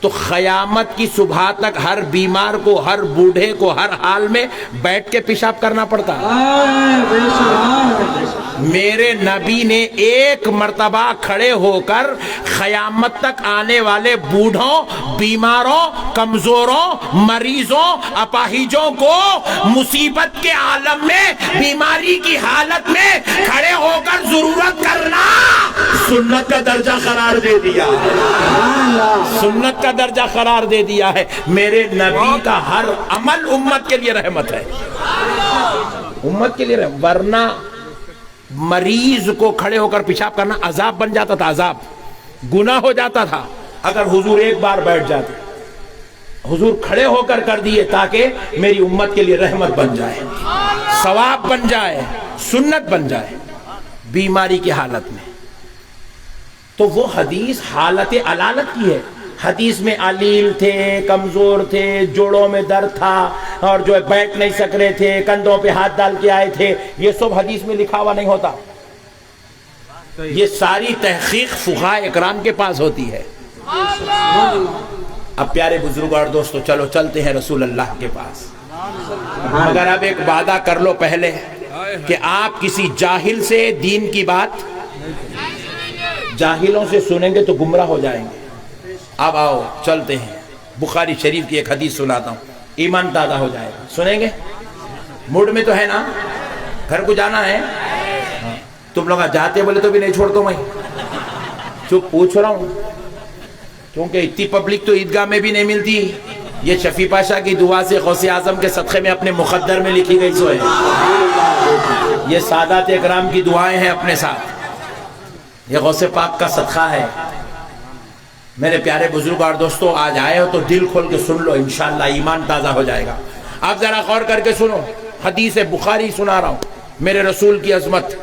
S1: تو قیامت کی صبح تک ہر بیمار کو, ہر بوڑھے کو ہر حال میں بیٹھ کے پیشاب کرنا پڑتا. میرے نبی نے ایک مرتبہ کھڑے ہو کر قیامت تک آنے والے بوڑھوں, بیماروں, کمزوروں, مریضوں, اپاہجوں کو مصیبت کے عالم میں, بیماری کی حالت میں کھڑے ہو کر ضرورت کرنا سنت کا درجہ قرار دے دیا. سنت کا درجہ قرار دے دیا ہے. میرے نبی کا ہر عمل امت کے لیے رحمت ہے, امت کے لیے رحمت. ورنہ مریض کو کھڑے ہو کر پیشاب کرنا عذاب بن جاتا تھا, عذاب, گناہ ہو جاتا تھا. اگر حضور ایک بار بیٹھ جاتے, حضور کھڑے ہو کر کر دیے تاکہ میری امت کے لیے رحمت بن جائے, ثواب بن جائے, سنت بن جائے بیماری کی حالت میں. تو وہ حدیث حالت علالت کی ہے. حدیث میں علیل تھے, کمزور تھے, جوڑوں میں درد تھا, اور جو بیٹھ نہیں سک رہے تھے, کندھوں پہ ہاتھ ڈال کے آئے تھے. یہ سب حدیث میں لکھا ہوا نہیں ہوتا, یہ ساری تحقیق فقہاء اکرام کے پاس ہوتی ہے. اب پیارے بزرگ اور دوستو چلو چلتے ہیں رسول اللہ کے پاس. مگر اب ایک وعدہ کر لو پہلے کہ آپ کسی جاہل سے دین کی بات, جاہلوں سے سنیں گے تو گمراہ ہو جائیں گے. اب آؤ چلتے ہیں, بخاری شریف کی ایک حدیث سناتا ہوں, ایمان تازہ ہو جائے گا. سنیں گے؟ موڈ میں تو ہے نا, گھر کو جانا ہے. تم لوگ جاتے بولے تو بھی نہیں چھوڑتا میں, چپ پوچھ رہا ہوں, کیونکہ اتنی پبلک تو عیدگاہ میں بھی نہیں ملتی. یہ شفیع پاشا کی دعا سے غوث اعظم کے صدقے میں اپنے مقدر میں لکھی گئی سو ہے. یہ سادات اکرام کی دعائیں ہیں اپنے ساتھ, یہ غوث پاک کا صدقہ ہے. میرے پیارے بزرگ اور دوستو آج آئے ہو تو دل کھول کے سن لو, انشاءاللہ ایمان تازہ ہو جائے گا. آپ ذرا غور کر کے سنو, حدیث بخاری سنا رہا ہوں, میرے رسول کی عظمت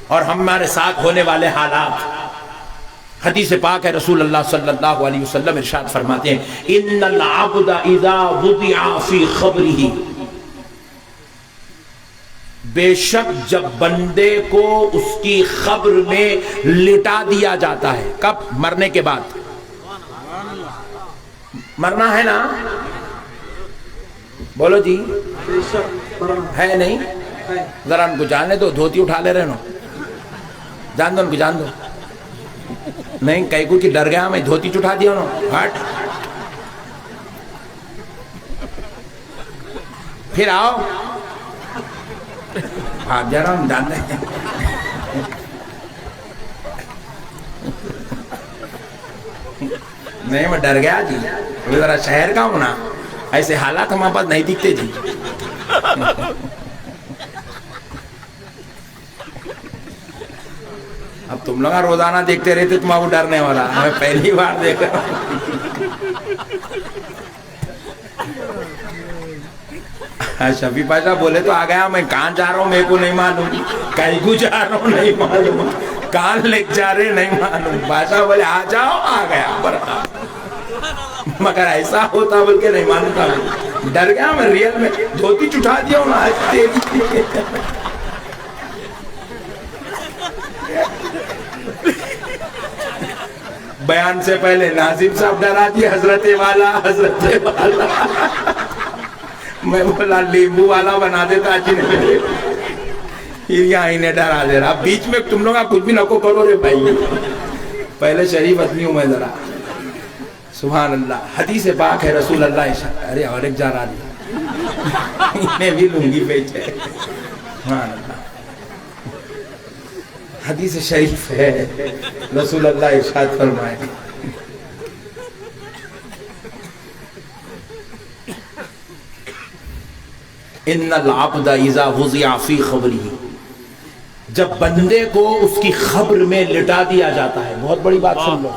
S1: اور ہمارے ساتھ ہونے والے حالات. حدیث پاک ہے, رسول اللہ صلی اللہ علیہ وسلم ارشاد فرماتے ہیں, ان العبد اذا وضع فی قبرہ, بے شک جب بندے کو اس کی قبر میں لٹا دیا جاتا ہے. کب؟ مرنے کے بعد. مرنا ہے نا, بولو جی, ہے نہیں؟ ذرا ان کو جانے دو, دھوتی اٹھا لے رہے نا, جان دو ان کو, جان دو. نہیں کئی کو کی ڈر گیا میں دھوتی چٹھا دیا انہوں ہٹ پھر آؤ بھاگ جا رہا ہوں ڈالنے نہیں میں ڈر گیا جی ذرا شہر کا ہوں نا ایسے حالات ہمارے پاس نہیں دکھتے جی اب تم لوگ روزانہ دیکھتے رہتے تمہارا کو ڈرنے والا میں پہلی بار دیکھ رہا ہوں شفیع پاشا بولے تو آ گیا میں کہاں جا رہا ہوں میرے کو نہیں معلوم کہیں کو جا رہا ہوں نہیں معلوم کہاں لے جا رہے نہیں معلوم پاشا بولے آ جاؤ آ گیا مگر ایسا ہوتا بول کے نہیں معلوم تھا ڈر گیا میں ریئل میں دھوتی چٹھا دیا ہوں نا بیان سے پہلے ناظم صاحب ڈرا دیا حضرت والا میں بولا لیمبو والا بنا دیتا جنہیں یہاں انہیں ڈرا دے رہا بیچ میں تم لوگا کچھ بھی نکو کرو رے بھائی پہلے شریف آدمی ہوں میں ذرا سبحان اللہ حدیث پاک ہے رسول اللہ ارے اور ایک جا رہا دیا انہیں بھی لنگی بیچے سبحان اللہ حدیث شریف ہے رسول اللہ ارشاد فرمائے ان العبد اذا وضع فی خبرہ جب بندے کو اس کی خبر میں لٹا دیا جاتا ہے بہت بڑی بات سن لو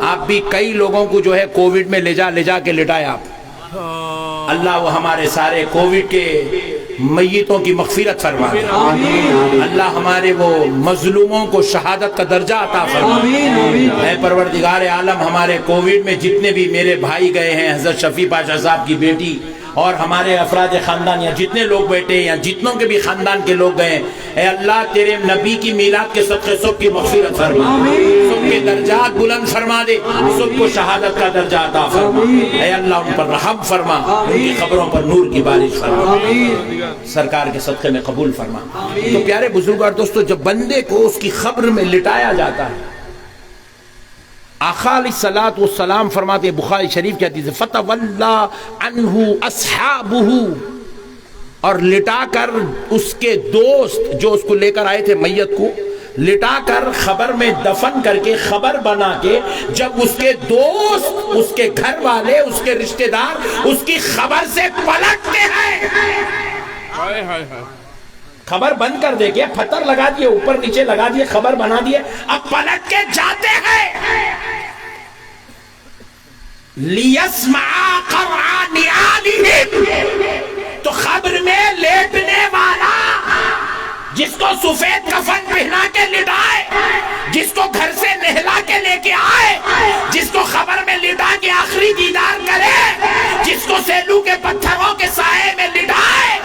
S1: آپ بھی کئی لوگوں کو جو ہے کووڈ میں لے جا کے لٹائے آپ اللہ وہ ہمارے سارے کووڈ کے میتوں کی مغفرت فرما دے اللہ ہمارے وہ مظلوموں کو شہادت کا درجہ عطا فرما اے پروردگار عالم ہمارے کووڈ میں جتنے بھی میرے بھائی گئے ہیں حضرت شفیع پاشا صاحب کی بیٹی اور ہمارے افراد خاندان یا جتنے لوگ بیٹھے یا جتنوں کے بھی خاندان کے لوگ گئے اے اللہ تیرے نبی کی میلاد کے صدقے سب کی مغفرت فرما سب کے درجات بلند فرما دے سب کو شہادت کا درجہ عطا فرما اے اللہ ان پر رحم فرما ان کی قبروں پر نور کی بارش فرما سرکار کے صدقے میں قبول فرما تو پیارے بزرگوار دوستو جب بندے کو اس کی خبر میں لٹایا جاتا ہے آقا علیہ الصلوۃ والسلام فرماتے ہیں بخاری شریف کی حدیث فتولی عنہ اصحابہ اور لٹا کر اس کے دوست جو اس کو لے کر آئے تھے میت کو لٹا کر خبر میں دفن کر کے خبر بنا کے جب اس کے دوست اس کے گھر والے اس کے رشتہ دار اس کی خبر سے پلٹتے ہیں خبر بند کر دے کے پتھر لگا دیے اوپر نیچے لگا دیے خبر بنا دیے اب پلٹ کے جاتے ہیں لِيَسْمَعَ قَرْعَ نِعَالِهِمْ تو خبر میں لیٹنے والا جس کو سفید کفن پہنا کے لٹائے جس کو گھر سے نہلا کے لے کے آئے جس کو خبر میں لٹا کے آخری دیدار کرے جس کو سیلو کے پتھروں کے سائے میں لٹائے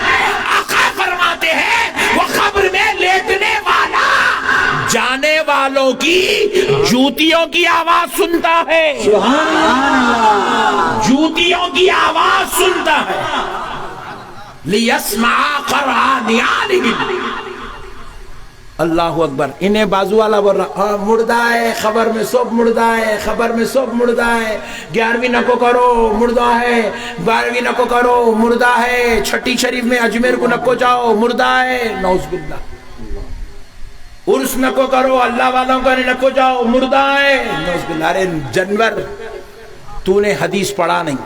S1: آقا فرماتے ہیں وہ خبر میں لیٹنے والا جانے والوں کی جوتیوں کی آواز سنتا ہے جوتیوں کی آواز سنتا ہے لِيَسْمَعَ قَرْعَ نِعَالِهِمْ اللہ اکبر انہیں بازو والا بول رہا مردہ ہے خبر میں سب مردہ ہے خبر میں سب مردہ ہے 11ویں نکو کرو مردہ ہے 12ویں نکو کرو مردہ ہے چھٹی شریف میں اجمیر کو نکو جاؤ مردہ ہے نعوذ باللہ عرس نکو کرو اللہ والوں کا نکو جاؤ مردہ ہے نعوذ باللہ ارے جنور تو نے حدیث پڑھا نہیں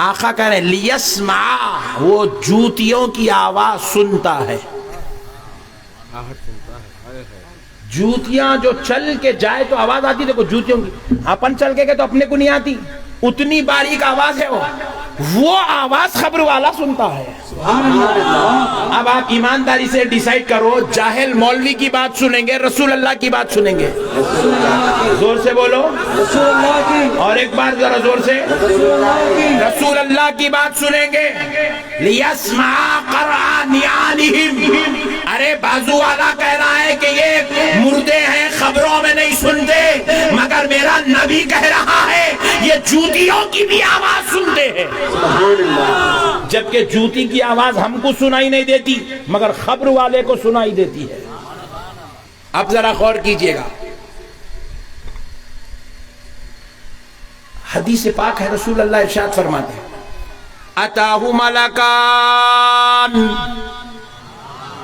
S1: آقا کہہ رہے ہیں لیسمع وہ جوتیوں کی آواز سنتا ہے جوتیاں جو چل کے جائے تو آواز آتی دیکھو جوتیوں کی اپن چل کے تو اپنے کو نہیں آتی اتنی باریک آواز ہے وہ آواز خبر والا سنتا ہے اب آپ ایمانداری سے ڈیسائیڈ کرو جاہل مولوی کی بات سنیں گے رسول اللہ کی بات سنیں گے زور سے بولو اور ایک بار ذرا زور سے رسول اللہ کی بات سنیں گے لیسمع قرع نعالہم ارے بازو والا کہہ رہا ہے کہ یہ مردے ہیں خبروں میں نہیں سنتے مگر میرا نبی کہہ رہا ہے یہ جوتیوں کی بھی آواز سنتے ہیں جبکہ جوتی کی آواز ہم کو سنائی نہیں دیتی مگر خبر والے کو سنائی دیتی ہے اب ذرا غور کیجئے گا حدیث پاک ہے، رسول اللہ ارشاد فرماتے ہیں اتاہو ملکان،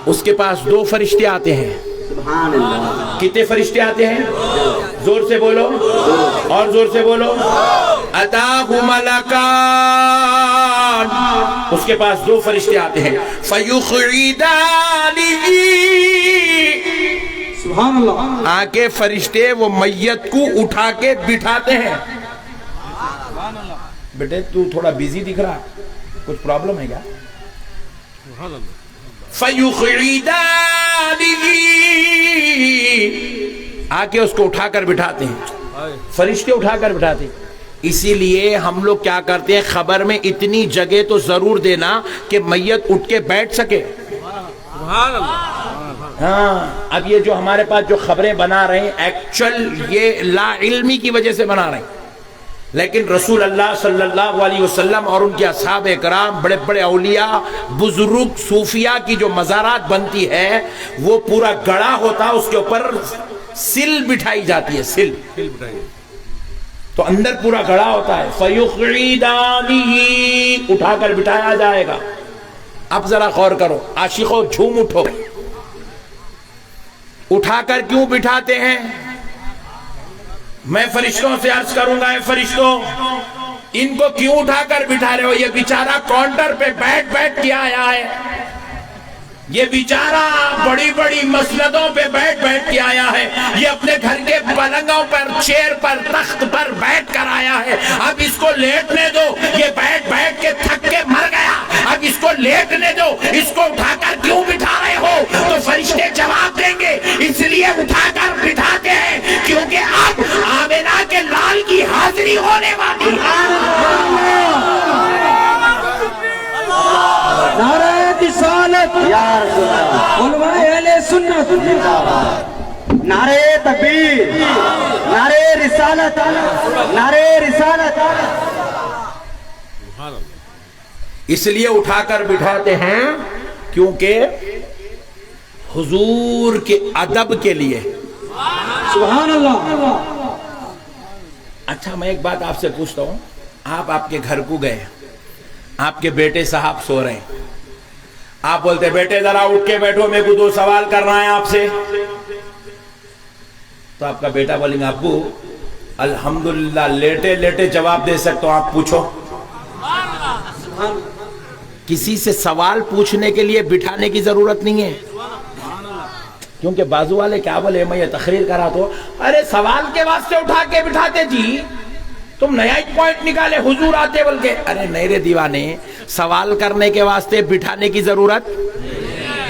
S1: اس کے پاس 2 فرشتے آتے ہیں.
S3: سبحان اللہ.
S1: کتنے فرشتے آتے ہیں؟ زور سے بولو اور زور سے بولو. اتاہو ملکان، اس کے پاس 2 فرشتے آتے ہیں. فیخرجانہ،
S3: سبحان اللہ.
S1: آ کے فرشتے وہ میت کو اٹھا کے بٹھاتے ہیں. بیٹے تو تھوڑا بیزی دکھ رہا، کچھ پرابلم ہے کیا؟ فیخرجانہ، آ کے اس کو اٹھا کر بٹھاتے ہیں. فرشتے اٹھا کر بٹھاتے ہیں. اسی لیے ہم لوگ کیا کرتے ہیں، خبر میں اتنی جگہ تو ضرور دینا کہ میت اٹھ کے بیٹھ سکے. ہاں اب یہ جو ہمارے پاس جو خبریں بنا رہے ہیں ایکچوئل یہ لا علمی کی وجہ سے بنا رہے ہیں، لیکن رسول اللہ صلی اللہ علیہ وسلم اور ان کے اصحاب اکرام، بڑے بڑے اولیاء، بزرگ صوفیاء کی جو مزارات بنتی ہے وہ پورا گڑھا ہوتا، اس کے اوپر سل بٹھائی جاتی ہے. سل تو اندر پورا گڑھا ہوتا ہے. فیخرجانہ، اٹھا کر بٹھایا جائے گا. اب ذرا غور کرو عاشقوں، جھوم اٹھو. اٹھا کر کیوں بٹھاتے ہیں؟ میں فرشتوں سے عرض کروں گا، اے فرشتوں ان کو کیوں اٹھا کر بٹھا رہے ہو؟ یہ بیچارہ کاؤنٹر پہ بیٹھ بیٹھ کے آیا ہے، یہ بیچارہ بڑی بڑی مسندوں پہ بیٹھ بیٹھ کے آیا ہے، یہ اپنے گھر کے پلنگوں پر، چیئر پر، تخت پر بیٹھ کر آیا ہے. اب اس کو لیٹنے دو، یہ بیٹھ بیٹھ کے تھک کے مر گیا، اب اس کو لیٹنے دو، اس کو اٹھا کر کیوں بٹھا رہے ہو؟ تو فرشتے جواب دیں گے اس لیے اٹھا کر بٹھاتے ہیں کیونکہ اب آمنہ کے لال کی حاضری ہونے والی ہے.
S3: نعرہ رسالت، علماء اہل سنت، نعرہ تکبیر، نعرہ رسالت، نعرہ رسالت.
S1: اس لیے اٹھا کر بٹھاتے ہیں کیونکہ حضور کے ادب کے لیے.
S3: سبحان اللہ.
S1: اچھا میں ایک بات آپ سے پوچھتا ہوں، آپ کے گھر کو گئے، آپ کے بیٹے صاحب سو رہے ہیں، آپ بولتے بیٹے ذرا اٹھ کے بیٹھو، میرے کو 2 سوال کرنا ہے آپ سے. تو آپ کا بیٹا بولیں گے ابو الحمدللہ لیٹے لیٹے جواب دے سکتا ہوں، آپ پوچھو. کسی سے سوال پوچھنے کے لیے بٹھانے کی ضرورت نہیں ہے، کیونکہ بازو والے کیا بولے، میں یہ تقریر کرا تو ارے سوال کے واسطے اٹھا کے بٹھاتے جی، تم نیا ایک پوائنٹ نکالے، حضور آتے بول کے. ارے نہیں رے دیوانے، سوال کرنے کے واسطے بٹھانے کی ضرورت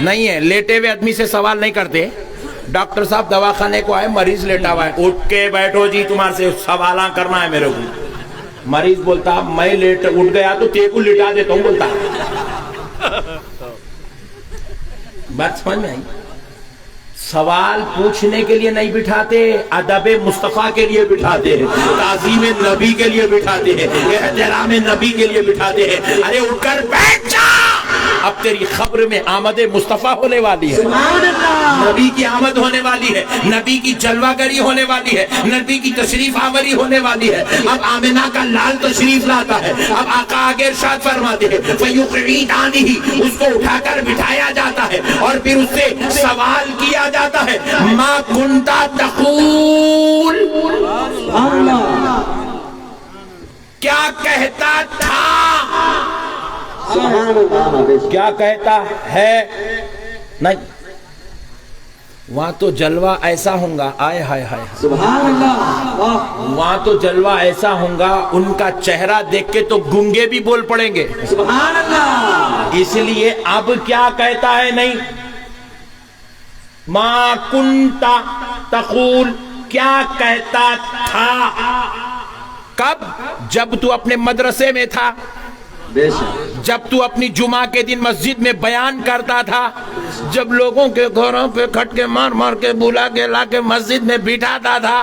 S1: نہیں ہے. لیٹے ہوئے آدمی سے سوال نہیں کرتے. ڈاکٹر صاحب دواخانے کو آئے، مریض لیٹا ہوا ہے، اٹھ کے بیٹھو جی تمہارے سے سوالاں کرنا ہے میرے کو. مریض بولتا میں اٹھ گیا تو تے کو لٹا دیتا ہوں، بولتا. بات سمجھ میں آئی؟ سوال پوچھنے کے لیے نہیں بٹھاتے، ادب مصطفیٰ کے لیے بٹھاتے ہیں، تعظیم نبی کے لیے بٹھاتے ہیں، احترام نبی کے لیے بٹھاتے ہیں. ارے اٹھ کر بیٹھ جا، اب تیری خبر میں آمد مصطفیٰ ہونے والی ہے، نبی کی آمد ہونے والی ہے، نبی کی جلوہ گری ہونے والی ہے، نبی کی تشریف آوری ہونے والی ہے. اب آمنہ کا لال تشریف لاتا ہے. اب آقا آگے ارشاد فرماتے ہیں فیخرجانہ، اس کو اٹھا کر بٹھایا جاتا ہے اور پھر اس سے سوال کیا جاتا ہے ما کنت تقول، کیا کہتا تھا، کیا کہتا ہے. نہیں وہاں تو جلوہ ایسا ہوگا، آئے ہائے ہائے،
S3: سبحان اللہ.
S1: وہاں تو جلوہ ایسا ہوگا ان کا چہرہ دیکھ کے تو گنگے بھی بول پڑیں گے.
S3: سبحان اللہ.
S1: اس لیے اب کیا کہتا ہے نہیں، ما کنت تقول، کیا کہتا تھا. کب؟ جب تو اپنے مدرسے میں تھا، جب تو اپنی جمعہ کے دن مسجد میں بیان کرتا تھا، جب لوگوں کے گھروں پہ کھٹ کے مار مار کے بلا کے لا کے مسجد میں بٹھاتا تھا،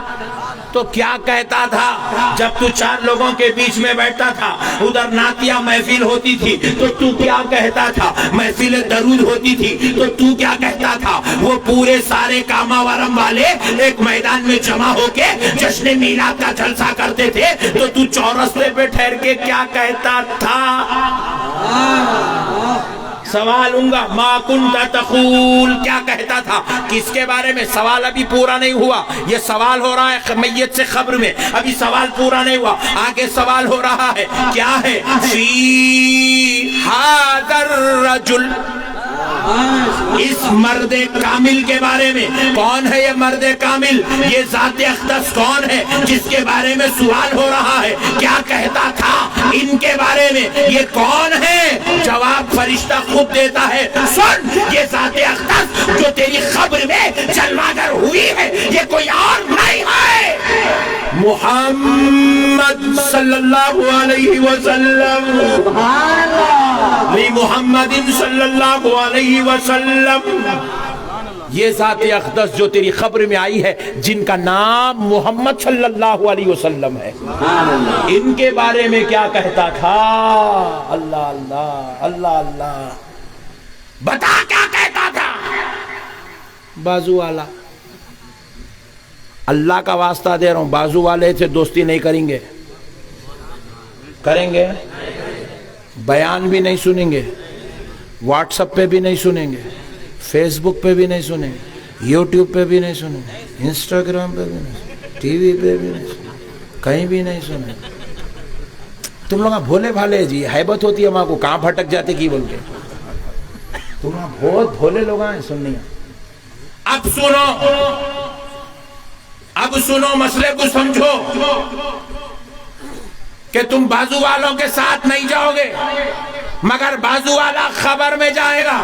S1: تو کیا کہتا تھا جب تو 4 لوگوں کے بیچ میں بیٹھتا تھا؟ ادھر نعتیہ محفل ہوتی تھی تو کیا کہتا تھا؟ محفل درود ہوتی تھی تو کیا کہتا تھا؟ وہ پورے سارے کاما ورم والے ایک میدان میں جمع ہو کے جشن میلاد کا جلسہ کرتے تھے تو چورستے پہ ٹھہر کے کیا کہتا تھا؟ سوال ہوں گا، ما کنت تقول، کیا کہتا تھا؟ کس کے بارے میں؟ سوال ابھی پورا نہیں ہوا، یہ سوال ہو رہا ہے میت سے قبر میں، ابھی سوال پورا نہیں ہوا، آگے سوال ہو رہا ہے، کیا ہے؟ فی ھذا الرجل، اس مرد کامل کے بارے میں۔ کون ہے یہ مرد کامل؟ یہ ذات اقدس کون ہے جس کے بارے میں سوال ہو رہا ہے؟ کیا کہتا تھا ان کے بارے میں؟ یہ کون ہے؟ جواب فرشتہ خود دیتا ہے، سن، یہ ذات اقدس جو تیری قبر میں جلوہ گر ہوئی ہے یہ کوئی اور نہیں ہے، محمد صلی اللہ علیہ وسلم، محمد صلی اللہ علیہ وسلم۔ یہ ذات اقدس جو تیری قبر میں آئی ہے جن کا نام محمد صلی اللہ علیہ وسلم ہے، ان کے بارے میں کیا کہتا تھا؟ اللہ اللہ اللہ اللہ، بتا کیا کہتا تھا؟ بازو والا، اللہ کا واسطہ دے رہا ہوں، بازو والے سے دوستی نہیں کریں گے، کریں گے؟ بیان بھی نہیں سنیں گے، واٹس ایپ پہ بھی نہیں سنیں گے، فیس بک پہ بھی نہیں سنیں گے، یوٹیوب پہ بھی نہیں سنیں گے، انسٹاگرام پہ بھی نہیں، ٹی وی پہ بھی نہیں سنیں گے، کہیں بھی نہیں سنیں گے۔ تم لوگ بھولے بھالے جی، حیبت ہوتی ہے ماں کو، کہاں بھٹک جاتے کی بول کے، تم لوگ بہت بھولے لوگ ہیں سننی۔ اب سنو مسئلے کو سمجھو کہ تم بازو والوں کے ساتھ نہیں جاؤ گے، مگر بازو والا خبر میں جائے گا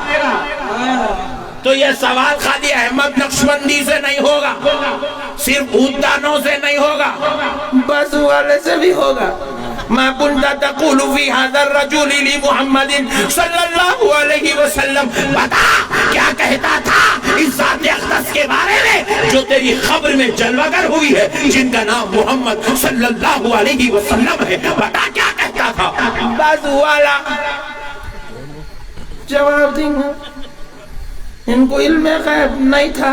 S1: تو یہ سوال خالی احمد نقشبندی سے نہیں ہوگا، صرف عودانوں سے نہیں ہوگا، بازو والے سے بھی ہوگا۔ ما كنت تقول في هذا الرجل لمحمد صلی اللہ علیہ وسلم، بتا کیا کہتا تھا اس ذات اقدس کے بارے میں جو تیری قبر میں جلوہ گر ہوئی ہے جن کا نام محمد صلی اللہ علیہ وسلم ہے، بتا کیا کہتا تھا؟ بازو والا جواب دیں گا، ان کو علم غیب نہیں تھا،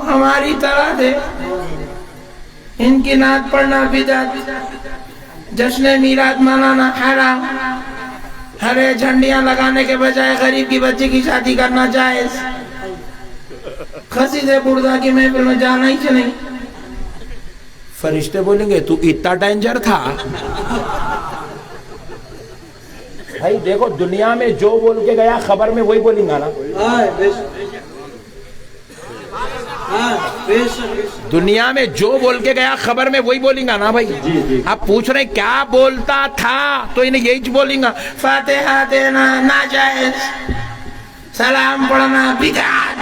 S1: ہماری طرح تھے، ان کی نعت پڑھنا بدعت، جشن میلاد منانا حرام، ہرے جھنڈیاں لگانے کے بجائے غریب کی بچی کی شادی کرنا جائز، خسیس بردہ کی محفل میں جانا ہی نہیں۔ فرشتے بولیں گے تو اتنا ڈینجر تھا؟ بھائی دیکھو دنیا میں جو بول کے گیا خبر میں وہی بولیں گا نا، دنیا میں جو بول کے گیا خبر میں وہی بولیں گا نا بھائی۔ آپ پوچھ رہے ہیں کیا بولتا تھا تو انہیں یہی بولیں گا، فاتحہ دینا ناجائز، سلام پڑھنا بدعت،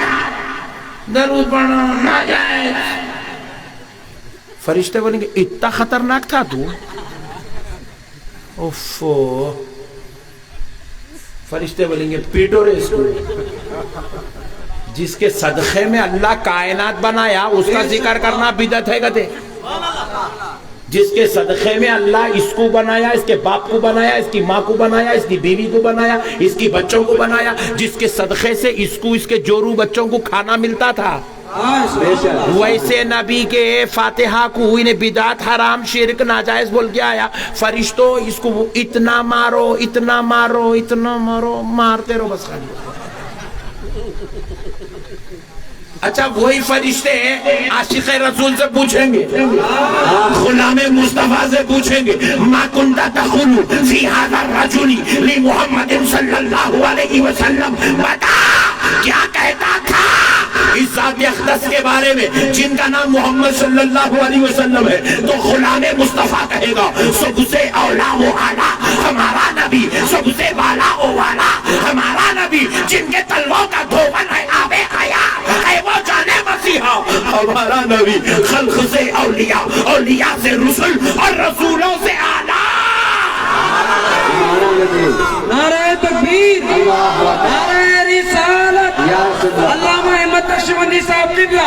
S1: درود پڑھنا ناجائز۔ فرشتے بولیں گے اتنا خطرناک تھا تو؟ اوفو، فرشتے بولیں گے پیٹو رے اس کو، جس کے صدقے میں اللہ کائنات بنایا اس کا ذکر کرنا بدعت ہے گدے، جس کے صدقے میں اللہ اس کو بنایا، اس کے باپ کو بنایا، اس کی ماں کو بنایا، اس کی بیوی کو بنایا، اس کی بچوں کو بنایا، جس کے صدقے سے اس کو اس کے جورو بچوں کو کھانا ملتا تھا، ویسے نبی کے فاتحہ کو انہیں بدعت حرام شرک ناجائز بول کے آیا، فرشتوں اس کو اتنا مارو اتنا مارو اتنا مارو، مارتے رہو بس خالی۔ اچھا وہی فرشتے عاشق رسول سے پوچھیں گے، غلام مصطفیٰ سے پوچھیں گے، ما کنت تقول فی ھذا الرجل لمحمد صلی اللہ علیہ وسلم، بتا کیا کہتا تھا اس ذات اقدس کے بارے میں جن کا نام محمد صلی اللہ علیہ وسلم ہے؟ تو غلام مصطفیٰ کہے گا سب سے اولا و اعلیٰ ہمارا نبی، سب سے والا و والا ہمارا نبی، جن کے تلووں کا دھوبن ہے آب حیات ہے وہ جانے مسیحا، ہمارا نبی خلق سے اولیاء، اولیاء سے رسول اور رسولوں سے اعلیٰ۔
S3: نعرہ تکبیر، نعرہ رسالت، علامہ احمد نقشبندی صاحب قبلہ،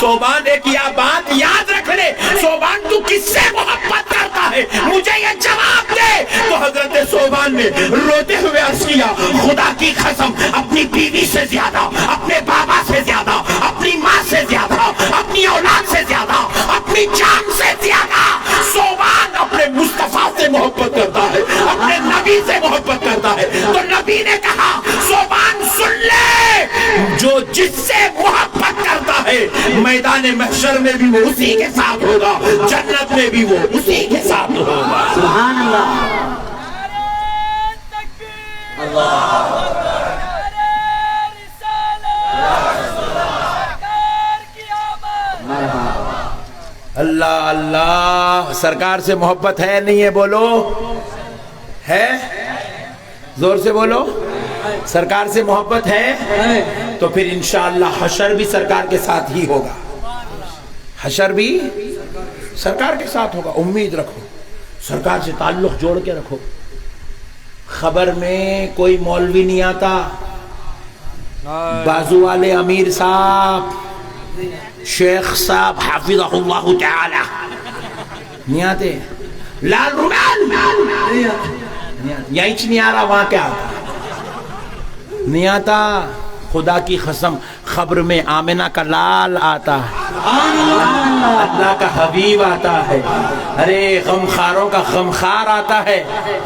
S1: صوبان ایک یہ بات یاد رکھ لے، صوبان تو کس سے محبت کرتا ہے، مجھے یہ جواب دے۔ تو حضرت صوبان نے روتے ہوئے عرض کیا خدا کی قسم اپنی بیوی سے زیادہ، اپنے بابا سے زیادہ، اپنی ماں سے زیادہ، اپنی اولاد سے زیادہ، اپنی جان سے زیادہ صوبان اپنے مصطفیٰ سے محبت کرتا ہے، اپنے نبی سے محبت کرتا ہے۔ تو نبی نے کہا صوبان سن لے، جو جس سے محبت کرتا ہے میدان محشر میں بھی وہ اسی کے ساتھ ہوگا، جنت میں بھی وہ اسی کے ساتھ ہوگا۔
S4: سبحان اللہ۔
S1: اللہ اللہ، سرکار سے محبت ہے نہیں ہے؟ بولو ہے، زور سے بولو، سرکار سے محبت ہے تو پھر انشاءاللہ حشر بھی سرکار کے ساتھ ہی ہوگا، حشر بھی سرکار کے ساتھ ہوگا۔ امید رکھو، سرکار سے تعلق جوڑ کے رکھو۔ خبر میں کوئی مولوی نہیں آتا، بازو والے امیر صاحب، شیخ صاحب حافظہ اللہ تعالی نہیں آتے، لال رومال یہیں نہیں آ رہا، وہاں کیا آتا نہیں آتا۔ خدا کی قسم خبر میں آمنہ کا لال آتا ہے، اللہ کا حبیب آتا ہے، ارے غمخاروں کا غمخار آتا ہے،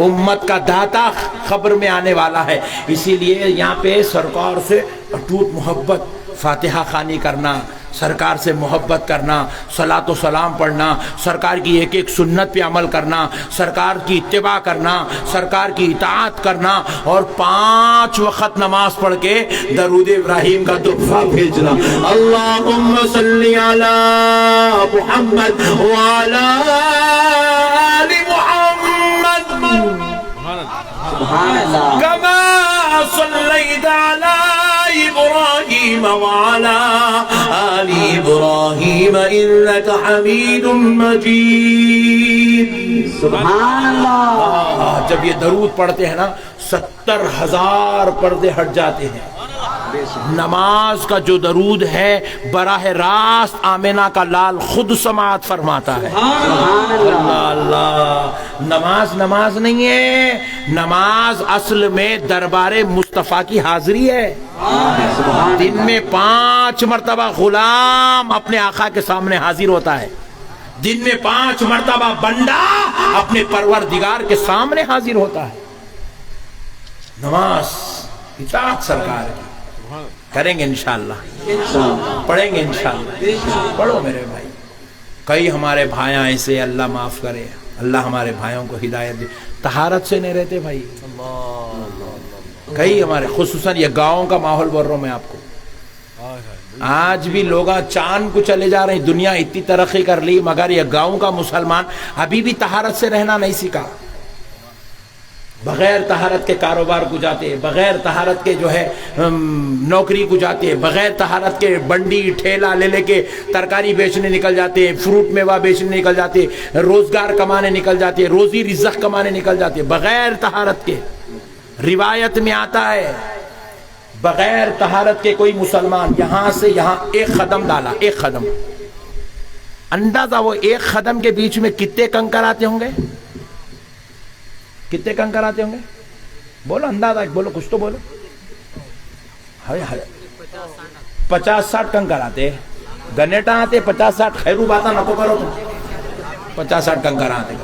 S1: امت کا داتا خبر میں آنے والا ہے۔ اسی لیے یہاں پہ سرکار سے اٹوٹ محبت، فاتحہ خوانی کرنا، سرکار سے محبت کرنا، صلاۃ و سلام پڑھنا، سرکار کی ایک ایک سنت پہ عمل کرنا، سرکار کی اتباع کرنا، سرکار کی اطاعت کرنا، اور 5 وقت نماز پڑھ کے درود ابراہیم کا تحفہ بھیجنا۔ اللہم صلی علی محمد وعلی آل محمد کما صلیت علی ابراہیم وعلی آل ابراہیم انک حمید مجید۔
S4: سبحان اللہ۔
S1: جب یہ درود پڑھتے ہیں نا 70,000 پردے ہٹ جاتے ہیں۔ نماز کا جو درود ہے براہ راست آمنہ کا لال خود سماعت فرماتا ہے۔ اللہ اللہ، نماز نماز نہیں ہے، نماز اصل میں دربار مصطفیٰ کی حاضری ہے۔ دن میں 5 مرتبہ غلام اپنے آقا کے سامنے حاضر ہوتا ہے، دن میں 5 مرتبہ بندہ اپنے پروردگار کے سامنے حاضر ہوتا ہے۔ نماز اطاعت سرکار کی کریں گے انشاءاللہ، پڑھیں گے انشاءاللہ، پڑھو میرے بھائی۔ کئی ہمارے بھائیاں ایسے، اللہ معاف کرے، اللہ ہمارے بھائیوں کو ہدایت دے، طہارت سے نہیں رہتے بھائی۔ کئی ہمارے، خصوصاً یہ گاؤں کا ماحول بول رہا ہوں میں آپ کو، آج بھی لوگ چاند کو چلے جا رہے ہیں، دنیا اتنی ترقی کر لی مگر یہ گاؤں کا مسلمان ابھی بھی طہارت سے رہنا نہیں سیکھا، بغیر طہارت کے کاروبار کو جاتے، بغیر طہارت کے جو ہے نوکری کو جاتے، بغیر طہارت کے بنڈی ٹھیلا لے لے کے ترکاری بیچنے نکل جاتے، فروٹ میوہ بیچنے نکل جاتے، روزگار کمانے نکل جاتے، روزی رزق کمانے نکل جاتے بغیر طہارت کے۔ روایت میں آتا ہے بغیر طہارت کے کوئی مسلمان یہاں سے یہاں 1 قدم ڈالا، 1 قدم، اندازہ وہ 1 قدم کے بیچ میں کتنے کنکر آتے ہوں گے؟ کتنے کنکر آتے ہوں گے؟ بولو اندازہ، بولو کچھ تو بولو۔ 50-60 کنکر آتے، گنیٹا آتے 50-60، خیرو باتا نکو کرو تم، 50-60 کنکر آتے،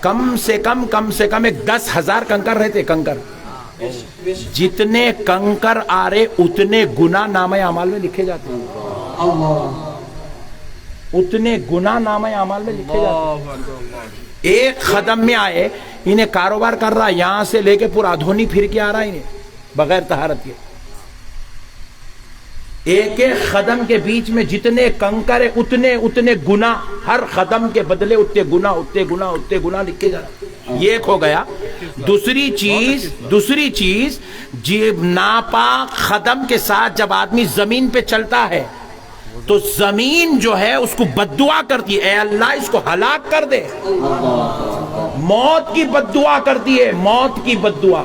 S1: کم سے کم ایک 10,000 کنکر رہتے۔ کنکر جتنے کنکر آ رہے اتنے گناہ نامہ اعمال میں لکھے جاتے ہیں، اتنے گناہ نامہ اعمال میں لکھے جاتے ہیں۔ 1 قدم میں آئے، انہیں کاروبار کر رہا یہاں سے لے کے پورا دھونی پھر کے آ رہا انہیں بغیر طہارت کے۔ 1 قدم کے بیچ میں جتنے کنکر ہے اتنے گناہ، ہر قدم کے بدلے اتنے گناہ لکھے جا رہے۔ یہ ایک ہو گیا۔ دوسری چیز جب ناپاک قدم کے ساتھ جب آدمی زمین پہ چلتا ہے تو زمین جو ہے اس کو بددعا کرتی ہے، اے اللہ اس کو ہلاک کر دے، موت کی بددعا کرتی ہے، موت کی بددعا۔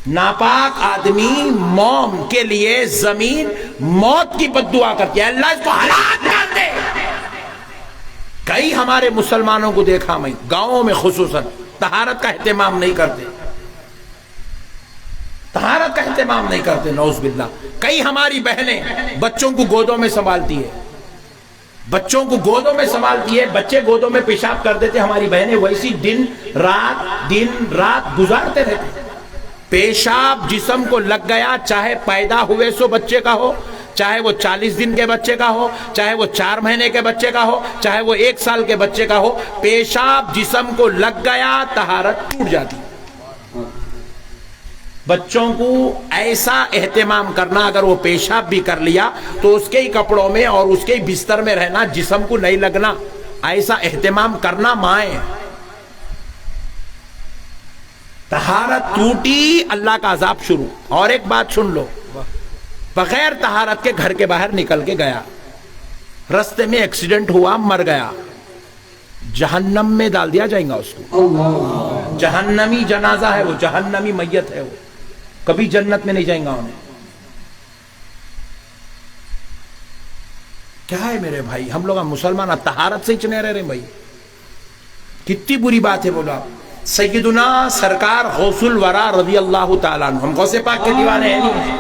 S1: ناپاک آدمی موم کے لیے زمین موت کی بد دعا کرتی ہے، اللہ اس کو ہلاک کر دے۔ کئی ہمارے مسلمانوں کو دیکھا میں گاؤں میں خصوصاً طہارت کا اہتمام نہیں کرتے، طہارت کا اہتمام نہیں کرتے، نعوذ باللہ۔ کئی ہماری بہنیں بچوں کو گودوں میں سنبھالتی ہے، بچوں کو گودوں میں سنبھالتی ہے، بچے گودوں میں پیشاب کر دیتے، ہماری بہنیں ویسی دن رات گزارتے رہتے۔ پیشاب جسم کو لگ گیا، چاہے پیدا ہوئے سو بچے کا ہو، چاہے وہ 40 دن کے بچے کا ہو، چاہے وہ 4 مہینے کے بچے کا ہو، چاہے وہ 1 سال کے بچے کا ہو، پیشاب جسم کو لگ گیا طہارت ٹوٹ جاتی۔ بچوں کو ایسا اہتمام کرنا، اگر وہ پیشاب بھی کر لیا تو اس کے ہی کپڑوں میں اور اس کے ہی بستر میں رہنا، جسم کو نہیں لگنا، ایسا اہتمام کرنا مائیں۔ طہارت ٹوٹی، اللہ کا عذاب شروع۔ اور ایک بات سن لو، بغیر طہارت کے گھر کے باہر نکل کے گیا، رستے میں ایکسیڈنٹ ہوا، مر گیا، جہنم میں ڈال دیا جائے گا اس کو۔ جہنمی جنازہ ہے وہ، جہنمی میت ہے وہ، کبھی جنت میں نہیں جائیں گا انہیں۔ کیا ہے میرے بھائی، ہم لوگ مسلمان طہارت سے ہی چنے رہ رہے ہیں بھائی، کتنی بری بات ہے بولا۔ سیدنا سرکار غوث الورا رضی اللہ تعالیٰ عنہ، ہم غوث پاک کے دیوانے ہیں نہیں۔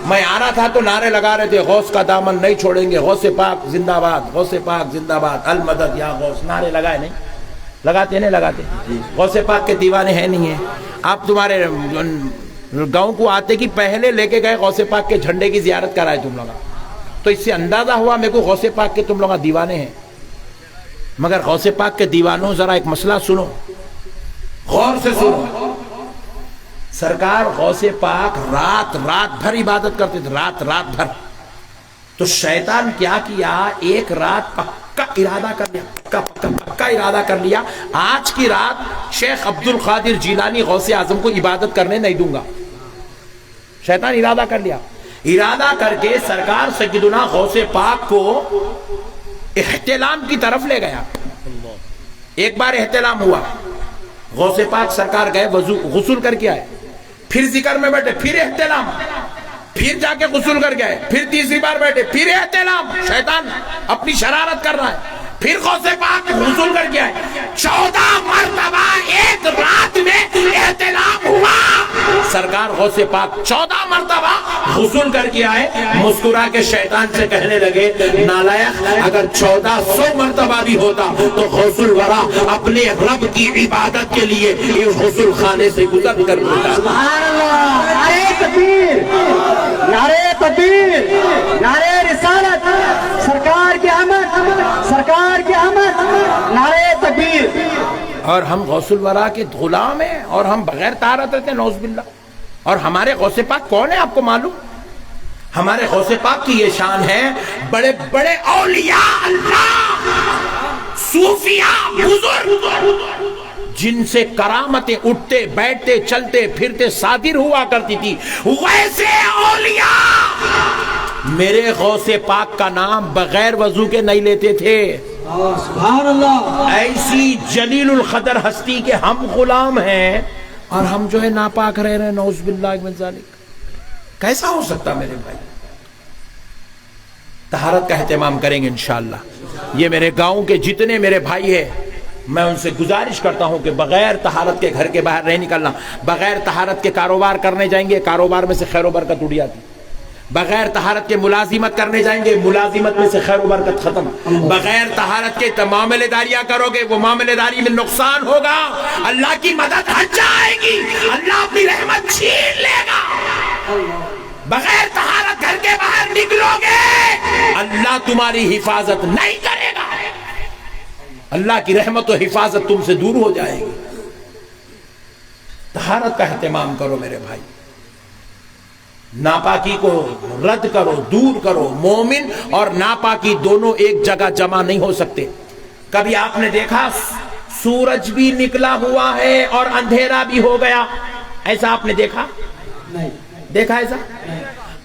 S1: میں آ رہا تھا تو نعرے لگا رہے تھے، غوث کا دامن نہیں چھوڑیں گے، غوث پاک زندہ باد، غوث پاک زندہ باد، المدد یا غوث، نعرے لگائے نہیں؟ لگاتے نہیں لگاتے؟ غوث پاک کے دیوانے ہیں نہیں ہیں؟ آپ تمہارے گاؤں کو آتے کی پہلے لے کے گئے غوث پاک کے جھنڈے کی زیارت کرائے تم لوگ، تو اس سے اندازہ ہوا میرے کو غوث پاک کے تم لوگ دیوانے ہیں۔ مگر غوث پاک کے دیوانوں ذرا ایک مسئلہ سنو، غور سے سنو۔ سرکار غوث پاک رات بھر عبادت کرتے تھے، رات بھر۔ تو شیطان کیا کیا، ایک رات پکا ارادہ کر لیا، پکا ارادہ کر لیا، آج کی رات شیخ عبد القادر جیلانی غوث اعظم کو عبادت کرنے نہیں دوں گا۔ شیطان ارادہ کر لیا، ارادہ کر کے سرکار سیدنا غوث پاک کو احتلام کی طرف لے گیا۔ ایک بار احتلام ہوا، غوث پاک سرکار گئے، غسل کر کے آئے، پھر ذکر میں بیٹھے، پھر احتلام، پھر جا کے غسل کر کے آئے، پھر تیسری بار بیٹھے، پھر احتلام۔ شیطان اپنی شرارت کر رہا ہے، پھر غوث پاک غسل کر کے آئے، 14 مرتبہ ایک رات میں احتلام ہوا۔ سرکار غوث پاک 14 مرتبہ غسل کر کے آئے، مسکرا کے شیطان سے کہنے لگے، نالائق، اگر 1400 مرتبہ بھی ہوتا تو غوث الورا اپنے رب کی عبادت کے لیے اس غسل خانے سے گزر کر ہوتا۔
S4: سبحان اللہ، نعرہ تکبیر، نعرہ تکبیر، نعرہ رسالت، سرکار کی آمد، سرکار کی آمد، نعرہ تکبیر۔
S1: اور ہم غوث الورا کے غلام ہیں اور ہم بغیر طہارت رہتے ہیں، نعوذ باللہ۔ اور ہمارے غوث پاک کون ہے آپ کو معلوم؟ ہمارے غوث پاک کی یہ شان ہے، بڑے بڑے اولیاء اللہ، صوفیاء، بزرگ، جن سے کرامتیں اٹھتے بیٹھتے چلتے پھرتے صادر ہوا کرتی تھی، ویسے اولیاء میرے غوث پاک کا نام بغیر وضو کے نہیں لیتے تھے۔
S4: سبحان اللہ،
S1: ایسی جلیل القدر ہستی کے ہم غلام ہیں اور ہم جو ہے ناپاک رہ رہے ہیں، نعوذ باللہ من ذالک۔ کیسا ہو سکتا میرے بھائی؟ طہارت کا اہتمام کریں گے انشاءاللہ۔ یہ میرے گاؤں کے جتنے میرے بھائی ہیں، میں ان سے گزارش کرتا ہوں کہ بغیر طہارت کے گھر کے باہر نہیں نکلنا، بغیر طہارت کے کاروبار کرنے جائیں گے، کاروبار میں سے خیر و برکت اڑ جاتی، بغیر طہارت کے ملازمت کرنے جائیں گے، ملازمت میں سے خیر و برکت ختم، بغیر طہارت کے معاملے داریاں کرو گے، وہ معاملے داری میں نقصان ہوگا، اللہ کی مدد ہٹ جائے گی، اللہ اپنی رحمت چھین لے گا۔ بغیر طہارت گھر کے باہر نکلو گے، اللہ تمہاری حفاظت نہیں کرے گا، اللہ کی رحمت و حفاظت تم سے دور ہو جائے گی۔ طہارت کا اہتمام کرو میرے بھائی، ناپاکی کو رد کرو، دور کرو۔ مومن اور ناپاکی دونوں ایک جگہ جمع نہیں ہو سکتے۔ کبھی آپ نے دیکھا سورج بھی نکلا ہوا ہے اور اندھیرا بھی ہو گیا؟ ایسا آپ نے دیکھا؟ نہیں دیکھا ایسا؟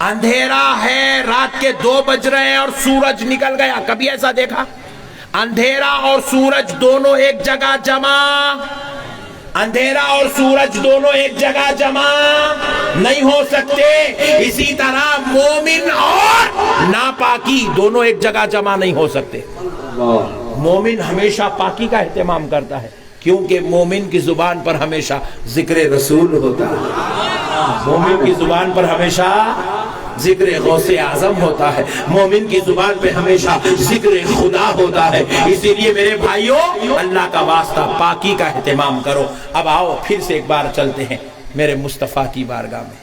S1: اندھیرا ہے، رات کے 2 بج رہے ہیں اور سورج نکل گیا، کبھی ایسا دیکھا؟ اندھیرا اور سورج دونوں ایک جگہ جمع اندھیرا اور سورج دونوں ایک جگہ جمع نہیں ہو سکتے، اسی طرح مومن اور ناپاکی دونوں ایک جگہ جمع نہیں ہو سکتے۔ مومن ہمیشہ پاکی کا اہتمام کرتا ہے، کیونکہ مومن کی زبان پر ہمیشہ ذکر رسول ہوتا ہے، مومن کی زبان پر ہمیشہ ذکر غوث اعظم ہوتا ہے، مومن کی زبان پہ ہمیشہ ذکر خدا ہوتا ہے۔ اسی لیے میرے بھائیوں، اللہ کا واسطہ پاکی کا اہتمام کرو۔ اب آؤ پھر سے ایک بار چلتے ہیں میرے مصطفیٰ کی بارگاہ میں۔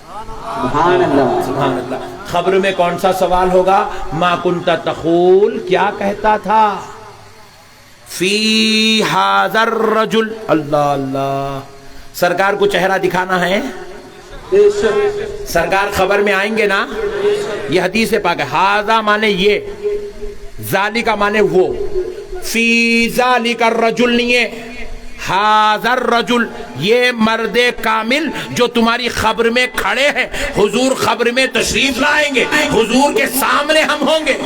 S4: سبحان اللہ،
S1: سبحان اللہ۔ خبر میں کون سا سوال ہوگا؟ ما کنت تقول، کیا کہتا تھا؟ فی ھذا الرجل، اللہ اللہ، سرکار کو چہرہ دکھانا ہے؟ سرکار خبر میں آئیں گے نا؟ یہ حدیث پاک ہے۔ ھذا مانے یہ، ذالک مانے وہ، فی ذالک الرجل نہیں ہے، ھذا الرجل، یہ مرد کامل جو تمہاری خبر میں کھڑے ہیں، حضور خبر میں تشریف لائیں گے، حضور کے سامنے ہم ہوں گے۔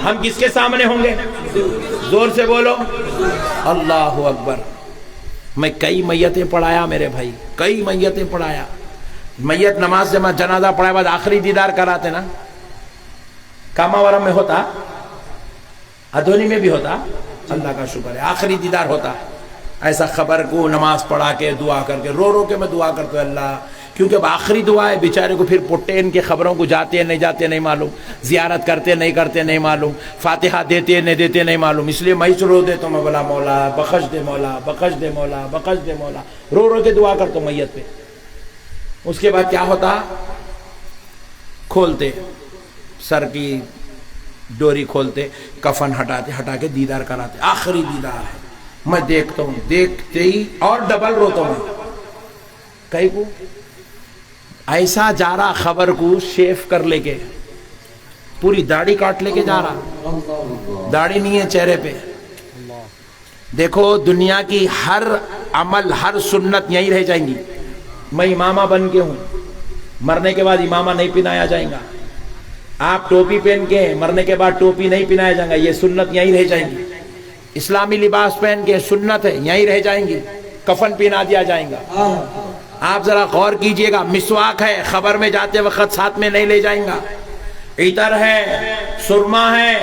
S1: ہم کس کے سامنے ہوں گے؟ زور سے بولو، اللہ اکبر۔ میں کئی میتیں پڑھایا میرے بھائی، کئی میتیں پڑھایا۔ میت نماز جمع جنازہ پڑھائے بعد آخری دیدار کراتے نا، کاماورم میں ہوتا، ادھونی میں بھی ہوتا، اللہ کا شکر ہے، آخری دیدار ہوتا۔ ایسا خبر کو نماز پڑھا کے دعا کر کے رو رو کے میں دعا کرتا ہوں اللہ، کیونکہ اب آخری دعا ہے، بیچارے کو پھر پٹے ان کے خبروں کو جاتے ہیں نہیں جاتے نہیں معلوم، زیارت کرتے نہیں کرتے نہیں معلوم، فاتحہ دیتے نہیں دیتے نہیں معلوم، اس لیے میں رو دیتا ہوں، میں بولا مولا بخش دے، مولا بخش دے، مولا بخش دے، مولا رو رو کے دعا کرتا ہوں میت پہ۔ اس کے بعد کیا ہوتا؟ کھولتے سر کی ڈوری، کھولتے کفن ہٹاتے، ہٹا کے دیدار کراتے، آخری دیدار ہے۔ میں دیکھتا ہوں، دیکھتے ہی اور ڈبل روتا ہوں، کہیں کو ایسا جا رہا، خبر کو شیف کر لے کے، پوری داڑھی کاٹ لے کے جا رہا، داڑھی نہیں ہے چہرے پہ۔ دیکھو دنیا کی ہر عمل، ہر سنت یہیں رہ جائیں گی۔ میں امامہ بن کے ہوں، مرنے کے بعد امامہ نہیں پہنایا جائے گا۔ آپ ٹوپی پہن کے ہیں، مرنے کے بعد ٹوپی نہیں پہنایا جائے گا، یہ سنت یہیں رہ جائیں گی۔ اسلامی لباس پہن کے سنت ہے، یہیں رہ جائیں گی، کفن پہنا دیا جائے گا۔ آپ ذرا غور کیجئے گا، مسواک ہے، خبر میں جاتے وقت ساتھ میں نہیں لے جائیں گا، عطر ہے، سرما ہے،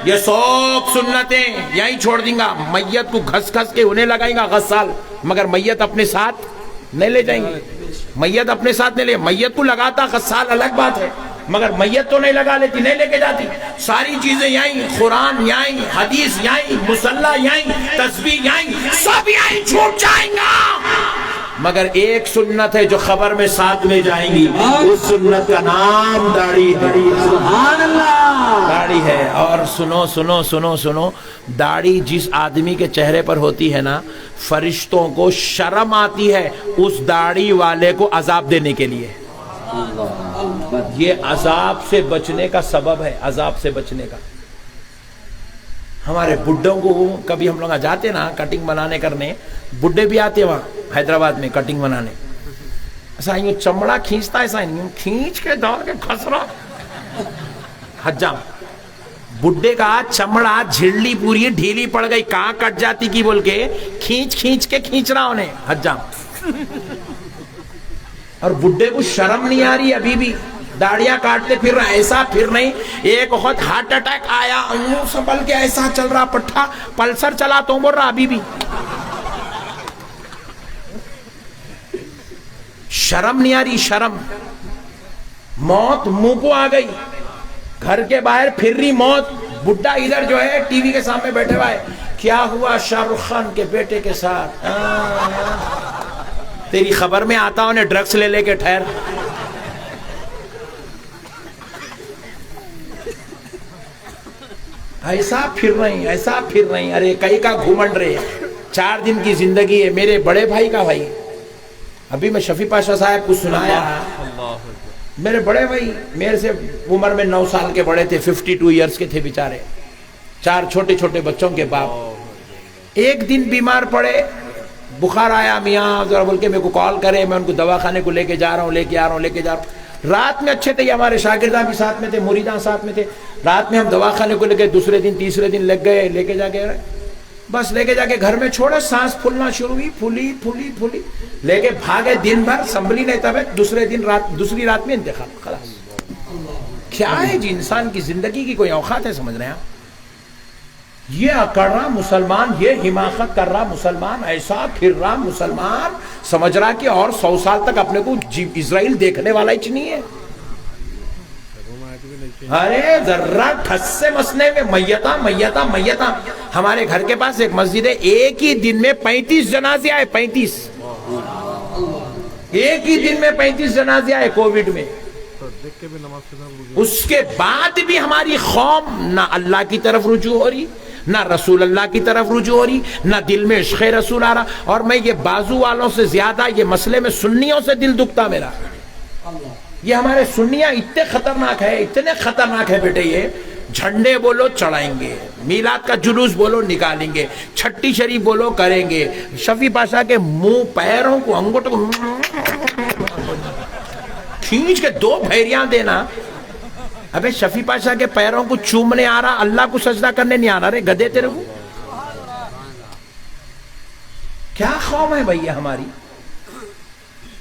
S1: یہ سب سنتیں یہیں چھوڑ دیں گا۔ میت کو گھس گھس کے انہیں لگائیں گا غسال، مگر میت اپنے ساتھ نہیں لے جائیں گے، میت اپنے ساتھ نہیں لے، میت کو لگاتا غسال الگ بات ہے، مگر میت تو نہیں لگا لیتی، نہیں لے کے جاتی۔ ساری چیزیں یہیں، قرآن یہیں، حدیث یہیں، مصلی یہیں، تسبیح یہیں، سب یہیں چھوٹ جائیں گا، مگر ایک سنت ہے جو خبر میں ساتھ میں جائیں گی، اس سنت کا نام داڑھی ہے۔
S4: سبحان اللہ،
S1: داڑھی ہے۔ اور سنو سنو سنو سنو، داڑھی جس آدمی کے چہرے پر ہوتی ہے نا، فرشتوں کو شرم آتی ہے اس داڑھی والے کو عذاب دینے کے لیے۔ یہ عذاب سے بچنے کا سبب ہے، عذاب سے بچنے کا۔ ہمارے بڈھوں کو کبھی ہم لوگ جاتے نا کٹنگ بنانے کرنے، بڈھے بھی آتے وہاں حیدرآباد میں کٹنگ بنانے، ایسا یوں چمڑا کھینچتا، ایسا یوں کھینچ کے دوڑ کے کھس رہا حجام، بڈھے کا چمڑا جھللی پوری ڈھیلی پڑ گئی، کہاں کٹ جاتی کی بول کے کھینچ کھینچ کے کھینچ رہا انہیں حجام۔ اور بڈھے کو شرم نہیں آ رہی ابھی بھی، داڑیاں کاٹتے پھر رہا، ایسا پھر نہیں۔ ایک وقت ہارٹ اٹیک آیا، یوں سنبھل کے ایسا چل رہا، پٹھا پلسر چلا تو بول رہا ابھی بھی۔ شرم نہیں آ رہی، شرم۔ موت منہ کو آ گئی، گھر کے باہر پھر رہی موت، بڈھا ادھر جو ہے ٹی وی کے سامنے بیٹھے ہوا ہے، کیا ہوا شاہ رخ خان کے بیٹے کے ساتھ؟ تیری خبر میں آتا ہوں نے ڈرگس لے لے کے ٹھہر۔ ایسا پھر رہی، ایسا پھر رہی، ارے کئی کا گھومنڈ رہے، 4 دن کی زندگی ہے۔ میرے بڑے بھائی کا بھائی، ابھی میں شفیع پاشا صاحب کو سنایا، میرے بڑے بھائی میرے سے عمر میں 9 سال کے بڑے تھے، 52 ایئرز کے تھے بیچارے، 4 چھوٹے چھوٹے بچوں کے باپ۔ ایک دن بیمار پڑے، بخار آیا، میاں ذرا بول کے میرے کو کال کرے، میں ان کو دواخانے کو لے کے جا رہا ہوں، لے کے آ رہا ہوں، لے کے جا رہا ہوں۔ رات میں اچھے تھے، یہ ہمارے شاگرداں بھی ساتھ میں تھے، مریداں ساتھ میں تھے۔ رات میں ہم دواخانے کو لے کے دوسرے دن تیسرے دن لگ گئے، لے کے جا کے بس لے کے جا کے گھر میں چھوڑا, سانس پھولنا شروع ہوئی, پھولی پھولی پھولی, لے کے بھاگے دن بھر, سنبھلی نہیں طبیعت, دوسری رات میں انتقال, خلاص. کیا ہے جی انسان کی زندگی کی کوئی اوقات ہے, سمجھ رہے ہیں آپ؟ یہ اکڑ رہا مسلمان, یہ حماقت کر رہا مسلمان, ایسا پھر رہا مسلمان, سمجھ رہا کہ اور 100 سال تک اپنے کو اسرائیل دیکھنے والا ہی نہیں ہے. ارے ذرا کھس سے مسنے میں میتا میتا میتا. ہمارے گھر کے پاس ایک مسجد ہے, ایک ہی دن میں 35 جنازے آئے, 35, ایک ہی دن میں 35 جنازے آئے کووڈ میں. اس کے بعد بھی ہماری قوم نہ اللہ کی طرف رجوع ہو رہی, نہ رسول اللہ کی طرف رجوع ہو رہی, نہ دل میں عشق رسول آ رہا. اور میں یہ بازو والوں سے زیادہ یہ مسئلے میں سنیوں سے دل دکھتا میرا. یہ ہمارے سنیاں اتنے خطرناک ہے, اتنے خطرناک ہے بیٹے. یہ جھنڈے بولو چڑھائیں گے, میلاد کا جلوس بولو نکالیں گے, چھٹی شریف بولو کریں گے, شفیع پاشا کے منہ پیروں کو انگوٹھوں کو کھینچ کے 2 پھیریاں دینا. ابے شفیع پاشا کے پیروں کو چومنے آ رہا, اللہ کو سجدہ کرنے نہیں آ رہا. رے گدے تیرے کو کیا قوم ہے بھئی ہماری.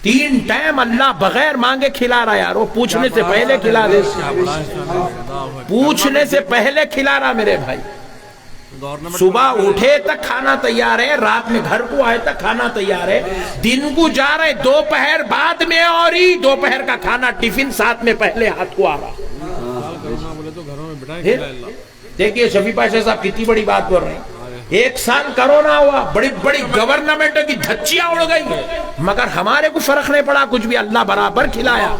S1: 3 ٹائم اللہ بغیر مانگے کھلا رہا یار, وہ پوچھنے سے پہلے کھلا دے, پوچھنے سے پہلے کھلا رہا میرے بھائی. صبح اٹھے تک کھانا تیار ہے, رات میں گھر کو آئے تک کھانا تیار ہے, دن کو جا رہے دوپہر بعد میں, اور ہی دوپہر کا کھانا ٹفن ساتھ میں پہلے ہاتھ کو آ رہا. دیکھیے شفیع پاشا صاحب کتنی بڑی بات بول رہے ہیں. 1 سال کرونا ہوا, بڑی بڑی گورنمنٹوں کی دھچیاں اڑ گئی, مگر ہمارے کو فرق نہیں پڑا کچھ بھی, اللہ برابر کھلایا.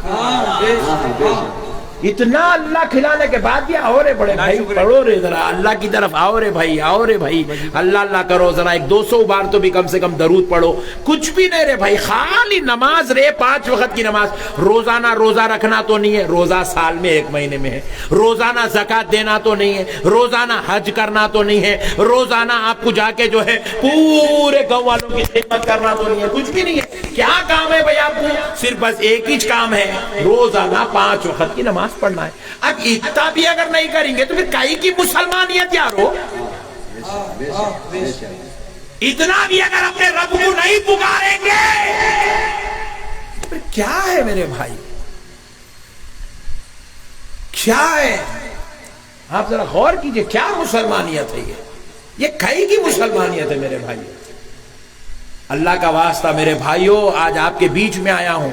S1: اتنا اللہ کھلانے کے بعد بھی آؤ رے بڑے بھائی, پڑھو رے ذرا اللہ کی طرف, آؤ رے بھائی, آؤ رے بھائی, اللہ اللہ کرو ذرا, 200 بار تو بھی کم سے کم درود پڑھو. کچھ بھی نہیں رے بھائی, خالی نماز رے, 5 وقت کی نماز. روزانہ روزہ رکھنا تو نہیں ہے, روزہ سال میں 1 مہینے میں ہے. روزانہ زکوٰۃ دینا تو نہیں ہے, روزانہ حج کرنا تو نہیں ہے, روزانہ آپ کو جا کے جو ہے پورے گاؤں والوں کی خدمت کرنا تو نہیں ہے, کچھ بھی نہیں ہے. کیا کام ہے بھائی آپ کو؟ صرف بس ایک ہی کام ہے, روزانہ 5 وقت کی نماز پڑھنا ہے. اب اتنا بھی اگر نہیں کریں گے تو پھر کائی کی مسلمانیت یارو. اتنا بھی اگر اپنے رب کو نہیں پکاریں گے پھر کیا ہے میرے بھائی, کیا ہے؟ آپ ذرا غور کیجئے, کیا مسلمانیت ہے یہ کائی کی مسلمانیت ہے میرے بھائی. اللہ کا واسطہ میرے بھائیوں, آج آپ کے بیچ میں آیا ہوں,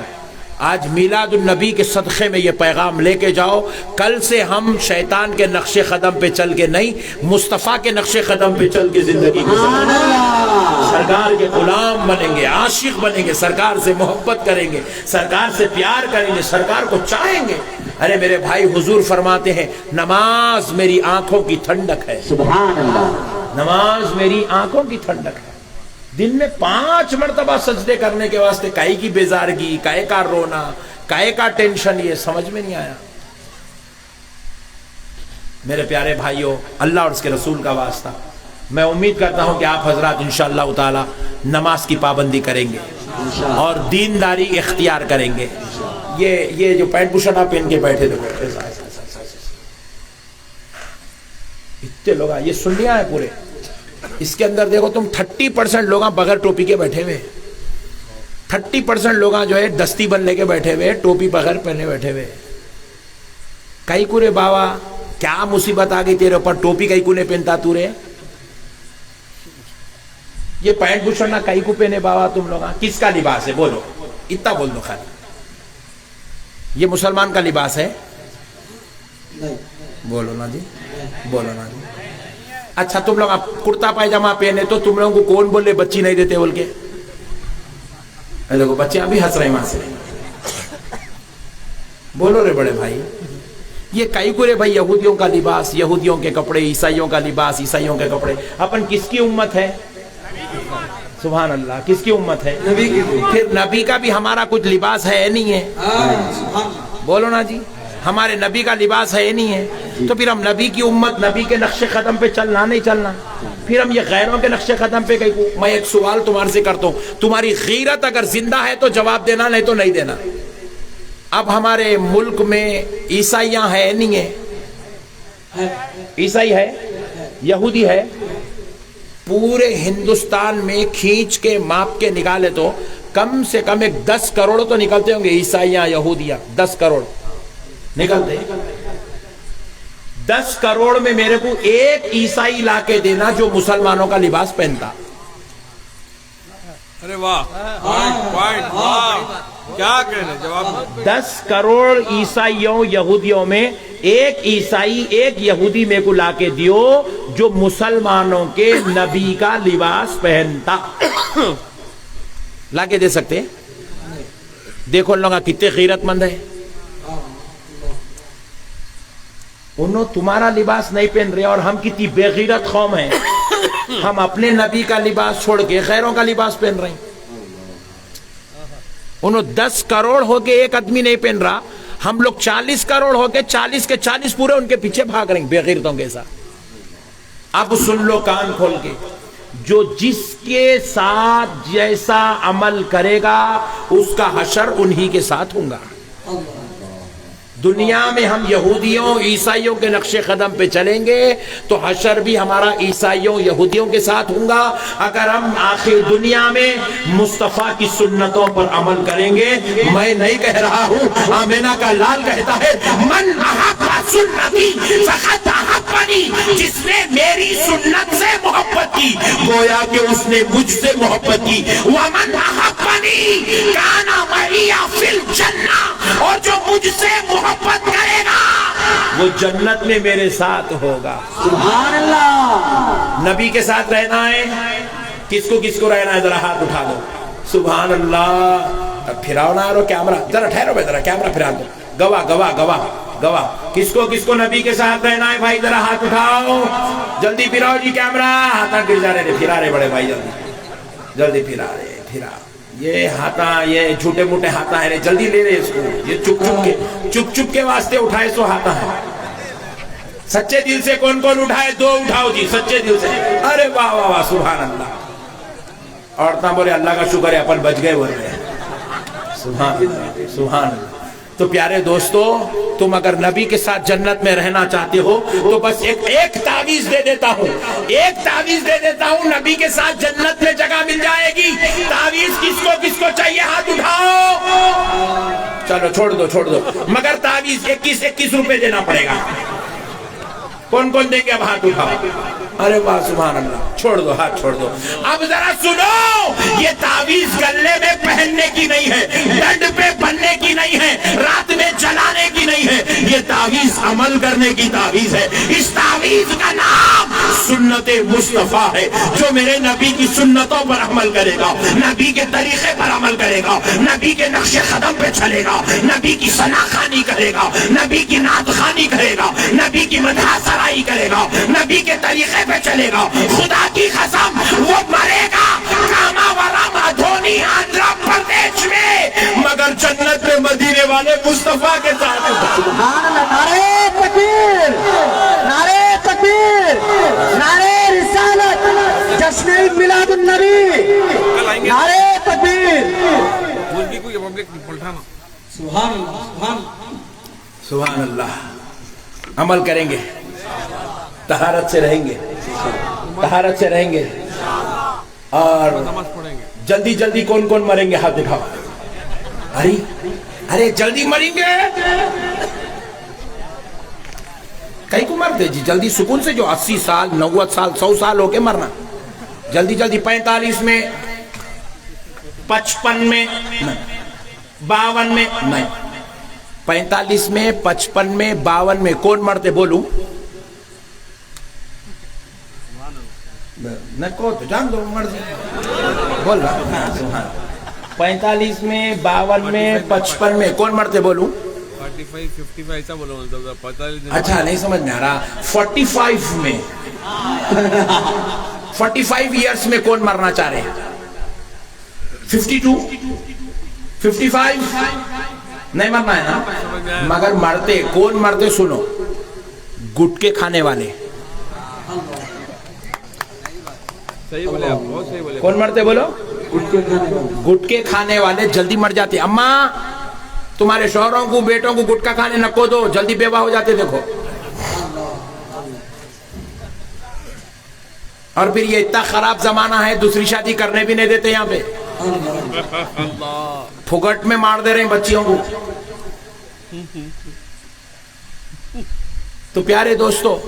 S1: آج میلاد النبی کے صدقے میں یہ پیغام لے کے جاؤ. کل سے ہم شیطان کے نقش قدم پہ چل کے نہیں, مصطفیٰ کے نقش قدم پہ چل کے زندگی گزاریں گے. سرکار کے غلام بنیں گے, عاشق بنیں گے, سرکار سے محبت کریں گے, سرکار سے پیار کریں گے, سرکار کو چاہیں گے. ارے میرے بھائی, حضور فرماتے ہیں نماز میری آنکھوں کی ٹھنڈک ہے. سبحان اللہ, نماز میری آنکھوں کی ٹھنڈک ہے. دن میں 5 مرتبہ سجدے کرنے کے واسطے کائی کی بیزارگی, کائی کا رونا, کائی کا ٹینشن, یہ سمجھ میں نہیں آیا. میرے پیارے بھائیوں, اللہ اور اس کے رسول کا واسطہ, میں امید کرتا ہوں کہ آپ حضرات انشاءاللہ تعالی نماز کی پابندی کریں گے اور دینداری اختیار کریں گے. یہ جو پینٹ بشرٹ آپ پہن کے بیٹھے تھے, اتنے لوگ, یہ سنیاں ہیں پورے, اس کے اندر دیکھو تم 30% لوگ بغیر ٹوپی کے بیٹھے ہوئے, 30% لوگ جو ہے دستی بن لے کے بیٹھے ہوئے, ٹوپی بغیر پہنے بیٹھے ہوئے. کئی کو رے بابا, کیا مصیبت آ گئی تیرے اوپر, ٹوپی کئی کو نہیں پہنتا تو رے, یہ پینٹ بشرٹ نہ کئی کو پہنے بابا تم لوگ, کس کا لباس ہے بولو, اتنا بول دو خالی. یہ مسلمان کا لباس ہے؟ بولو نا جی, بولو نا جی. اچھا تم لوگ کرتا پائجامہ پہنے تو تم لوگوں کو کون بولے بچی نہیں دیتے بول کے؟ دیکھو بچے ابھی ہنس رہے ہیں وہاں سے. بولو رے بڑے بھائی, یہ کئی کو رے بھائی یہودیوں کا لباس, یہودیوں کے کپڑے, عیسائیوں کا لباس, عیسائیوں کے کپڑے. اپن کس کی امت ہے؟ سبحان اللہ, کس کی امت ہے؟ نبی کی. پھر نبی کا بھی ہمارا کچھ لباس ہے نہیں ہے؟ بولو نا جی, ہمارے نبی کا لباس ہے نہیں ہے, تو پھر ہم نبی کی امت, نبی کے نقش قدم پہ چلنا نہیں چلنا, پھر ہم یہ غیروں کے نقش قدم پہ کہیں. میں ایک سوال تمہارے سے کرتا ہوں, تمہاری غیرت اگر زندہ ہے تو جواب دینا, نہیں تو نہیں دینا. اب ہمارے ملک میں عیسائیاں ہے نہیں ہے؟ عیسائی ہے, یہودی ہے, پورے ہندوستان میں کھینچ کے ماپ کے نکالے تو کم سے کم ایک 10 کروڑ تو نکلتے ہوں گے، عیسائیاں یہودیاں 10 کروڑ نکلتے۔ 10 کروڑ میں میرے کو ایک عیسائی لا کے دینا جو مسلمانوں کا لباس پہنتا۔
S2: ارے واہ، پوائنٹ، واہ، کیا کہنے جواب۔
S1: 10 کروڑ عیسائیوں یہودیوں میں ایک عیسائی ایک یہودی میں کو لا کے دیو جو مسلمانوں کے نبی کا لباس پہنتا۔ لا کے دے سکتے؟ دیکھو ان لوگوں کتنے غیرت مند ہے، انہوں تمہارا لباس نہیں پہن رہے اور ہم کتنی بے غیرت قوم ہیں، ہم اپنے نبی کا لباس چھوڑ کے غیروں کا لباس پہن رہے ہیں۔ انہوں 10 کروڑ ہو کے ایک آدمی نہیں پہن رہا، ہم لوگ 40 کروڑ ہو کے 40 کے 40 پورے ان کے پیچھے بھاگ رہے ہیں بے غیرتوں کے ساتھ۔ اب سن لو کان کھول کے، جو جس کے ساتھ جیسا عمل کرے گا اس کا حشر انہی کے ساتھ ہوگا۔ دنیا میں ہم یہودیوں عیسائیوں کے نقش قدم پہ چلیں گے تو حشر بھی ہمارا عیسائیوں یہودیوں کے ساتھ ہوگا۔ اگر ہم آخر دنیا میں مصطفیٰ کی سنتوں پر عمل کریں گے، میں نہیں کہہ رہا ہوں، آمینہ کا لال کہتا ہے من احب سنتی فقط احبنی، جس نے میری سنت سے محبت کی گویا کہ اس نے مجھ سے محبت کی۔ ومن احبنی کان معی فی الجنہ، اور جو مجھ سے محبت کرے گا وہ جنت میں میرے ساتھ ہوگا۔
S4: سبحان اللہ۔
S1: نبی کے ساتھ رہنا ہے، کس کو رہنا ہے؟ ذرا ہاتھ اٹھا دو۔ سبحان اللہ۔ پھراؤ نہ رو کیمرہ، ذرا ٹھہرو بھائی، ذرا کیمرہ پھرا دو۔ گواہ کس کو نبی کے ساتھ رہنا ہے بھائی؟ ذرا ہاتھ اٹھاؤ، جلدی پھراؤ جی کیمرہ، ہاتھ گر جا رہے، پھرا رہے بڑے بھائی، جلدی پھرا رہے، پھرا۔ یہ ہاتھا، یہ چھوٹے موٹے ہاتھا ہے، جلدی لے رہے اس کو، یہ چپ کے واسطے اٹھائے سو ہاتھا ہے۔ سچے دل سے کون اٹھائے؟ 2 اٹھاؤ جی سچے دل سے۔ ارے واہ واہ واہ، سبحان اللہ۔ عورتاں بولے اللہ کا شکر ہے اپن بچ گئے بول رہے ہیں۔ سبحان اللہ، سبحان اللہ۔ تو پیارے دوستو، تم اگر نبی کے ساتھ جنت میں رہنا چاہتے ہو تو بس ایک تعویذ دے دیتا ہوں، نبی کے ساتھ جنت میں جگہ مل جائے گی۔ تعویذ کس کو چاہیے؟ ہاتھ اٹھاؤ۔ چلو چھوڑ دو، مگر تعویذ 21 روپے دینا پڑے گا۔ کون دیں گے؟ اب ہاتھ اٹھاؤ۔ ارے واہ، سبحان اللہ۔ چھوڑ دو، ہاتھ چھوڑ دو۔ اب ذرا سنو، یہ تعویذ گلے میں پہننے کی نہیں ہے، ڈنڈ پہ بننے کی نہیں ہے، رات میں جلانے کی نہیں ہے، یہ تعویذ عمل کرنے کی تعویذ ہے۔ اس تعویذ کا نام سنت مصطفیٰ ہے۔ جو میرے نبی کی سنتوں پر عمل کرے گا، نبی کے طریقے پر عمل کرے گا، نبی کے نقش قدم پہ چلے گا، نبی کی ثنا خوانی کرے گا، نبی کی نعت خوانی کرے گا، نبی کی مدح سرائی کرے گا، نبی کے طریقے پہ چلے گا، خدا کی قسم وہ مرے گا کاماورم ادھونی آندھرا پردیش میں، مگر جنت میں مدینے والے مصطفیٰ کے ساتھ۔
S4: سبحان اللہ۔ نعرہ تکبیر، نعرہ تکبیر، نعرہ رسالت، جشن میلاد النبی، نعرہ تکبیر۔
S2: مرغی کو یہ پبلک پلٹانا۔
S1: سبحان اللہ۔ عمل کریں گے، طہارت سے رہیں گے، اور
S2: نماز پڑھیں گے۔
S1: جلدی کون مریں گے؟ ہاتھ اٹھاؤ۔ ارے جلدی مریں گے، کئی کو مرتے جی جلدی سکون سے؟ جو 80 سال 90 سال 100 سال ہو کے مرنا، جلدی 45 میں، 55 میں، 52 میں نہیں، 45 میں، 55 میں، 52 میں کون مرتے بولوں؟ نہ کو تو جان دو مرضی بول رہا۔ 45 میں، 52 میں، 55 میں کون مرتے بولوں؟
S2: 45 55 ایسا بولو، 45۔
S1: اچھا نہیں سمجھ میں آ رہا۔ 45 میں، 45 ایئرس میں کون مرنا چاہ رہے ہیں؟ 52 55 نہیں مرنا ہے نا، مگر مرتے کون مرتے؟ سنو، گٹکے کھانے والے۔
S2: صحیح بولے آپ، بہت صحیح بولے۔
S1: کون مرتے بولو؟ گٹکے کھانے والے جلدی مر جاتے۔ اماں تمہارے شوہروں کو بیٹوں کو گٹکا کھانے نہ کو دو، جلدی بیوہ ہو جاتے۔ دیکھو اور پھر یہ اتنا خراب زمانہ ہے دوسری شادی کرنے بھی نہیں دیتے یہاں پہ, پھگٹ میں مار دے رہے ہیں بچیوں کو. تو پیارے دوستو,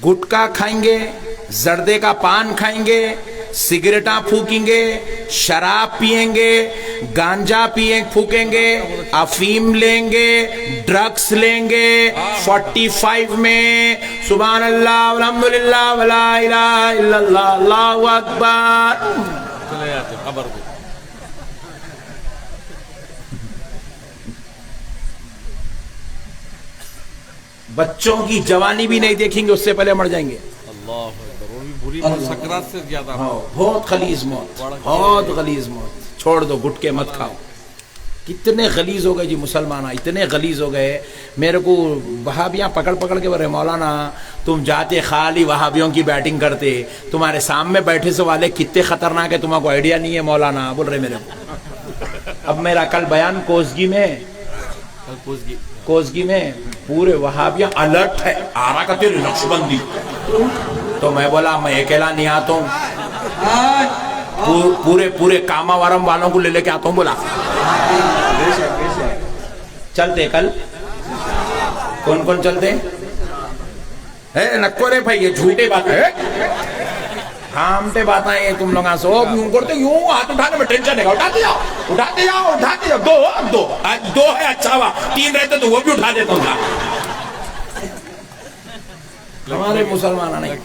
S1: گٹکا کھائیں گے, زردے کا پان کھائیں گے, سگریٹاں پھونکیں گے, شراب پیئیں گے, گانجا پھونکیں گے, افیم لیں گے, ڈرگس لیں گے, 45 میں سبحان اللہ والحمدللہ ولا الہ الا اللہ اللہ اکبر
S2: چلے جاتے خبر کو.
S1: بچوں کی جوانی بھی نہیں دیکھیں گے, اس سے پہلے مر جائیں گے.
S2: اللہ اکبر, وہ بھی بری سکرات سے زیادہ.
S1: بہت غلیظ موت, بہت غلیظ موت. چھوڑ دو, گٹکے مت کھاؤ. کتنے غلیظ ہو گئے جی مسلمان, اتنے غلیظ ہو گئے. میرے کو وہابیاں پکڑ پکڑ کے بولے مولانا تم جاتے خالی وہابیوں کی بیٹنگ کرتے, تمہارے سامنے بیٹھے سے والے کتنے خطرناک ہے تمہیں کو آئیڈیا نہیں ہے مولانا, بول رہے میرے کو. اب میرا کل بیان کوزگی میں پورے وہابیاں الرٹ ہے, آرا کا تیری نقش بندی. تو میں بولا میں اکیلا نہیں آتا ہوں, پورے کاما وارم والوں کو لے کے آتا ہوں. بولا چلتے کل کون کون چلتے نکو رے بھائی, یہ جھوٹے بات ہے, ہامتے بات ہیں یہ تم لوگ سب یوں کرتے, یوں ہاتھ اٹھانے میں ٹینشن ہے, اٹھاتے جاؤ. دو ہے اچھا ہوا, 3 رہتے تو وہ بھی اٹھا دیتا ہوں. ہمارے مسلمان نہیں,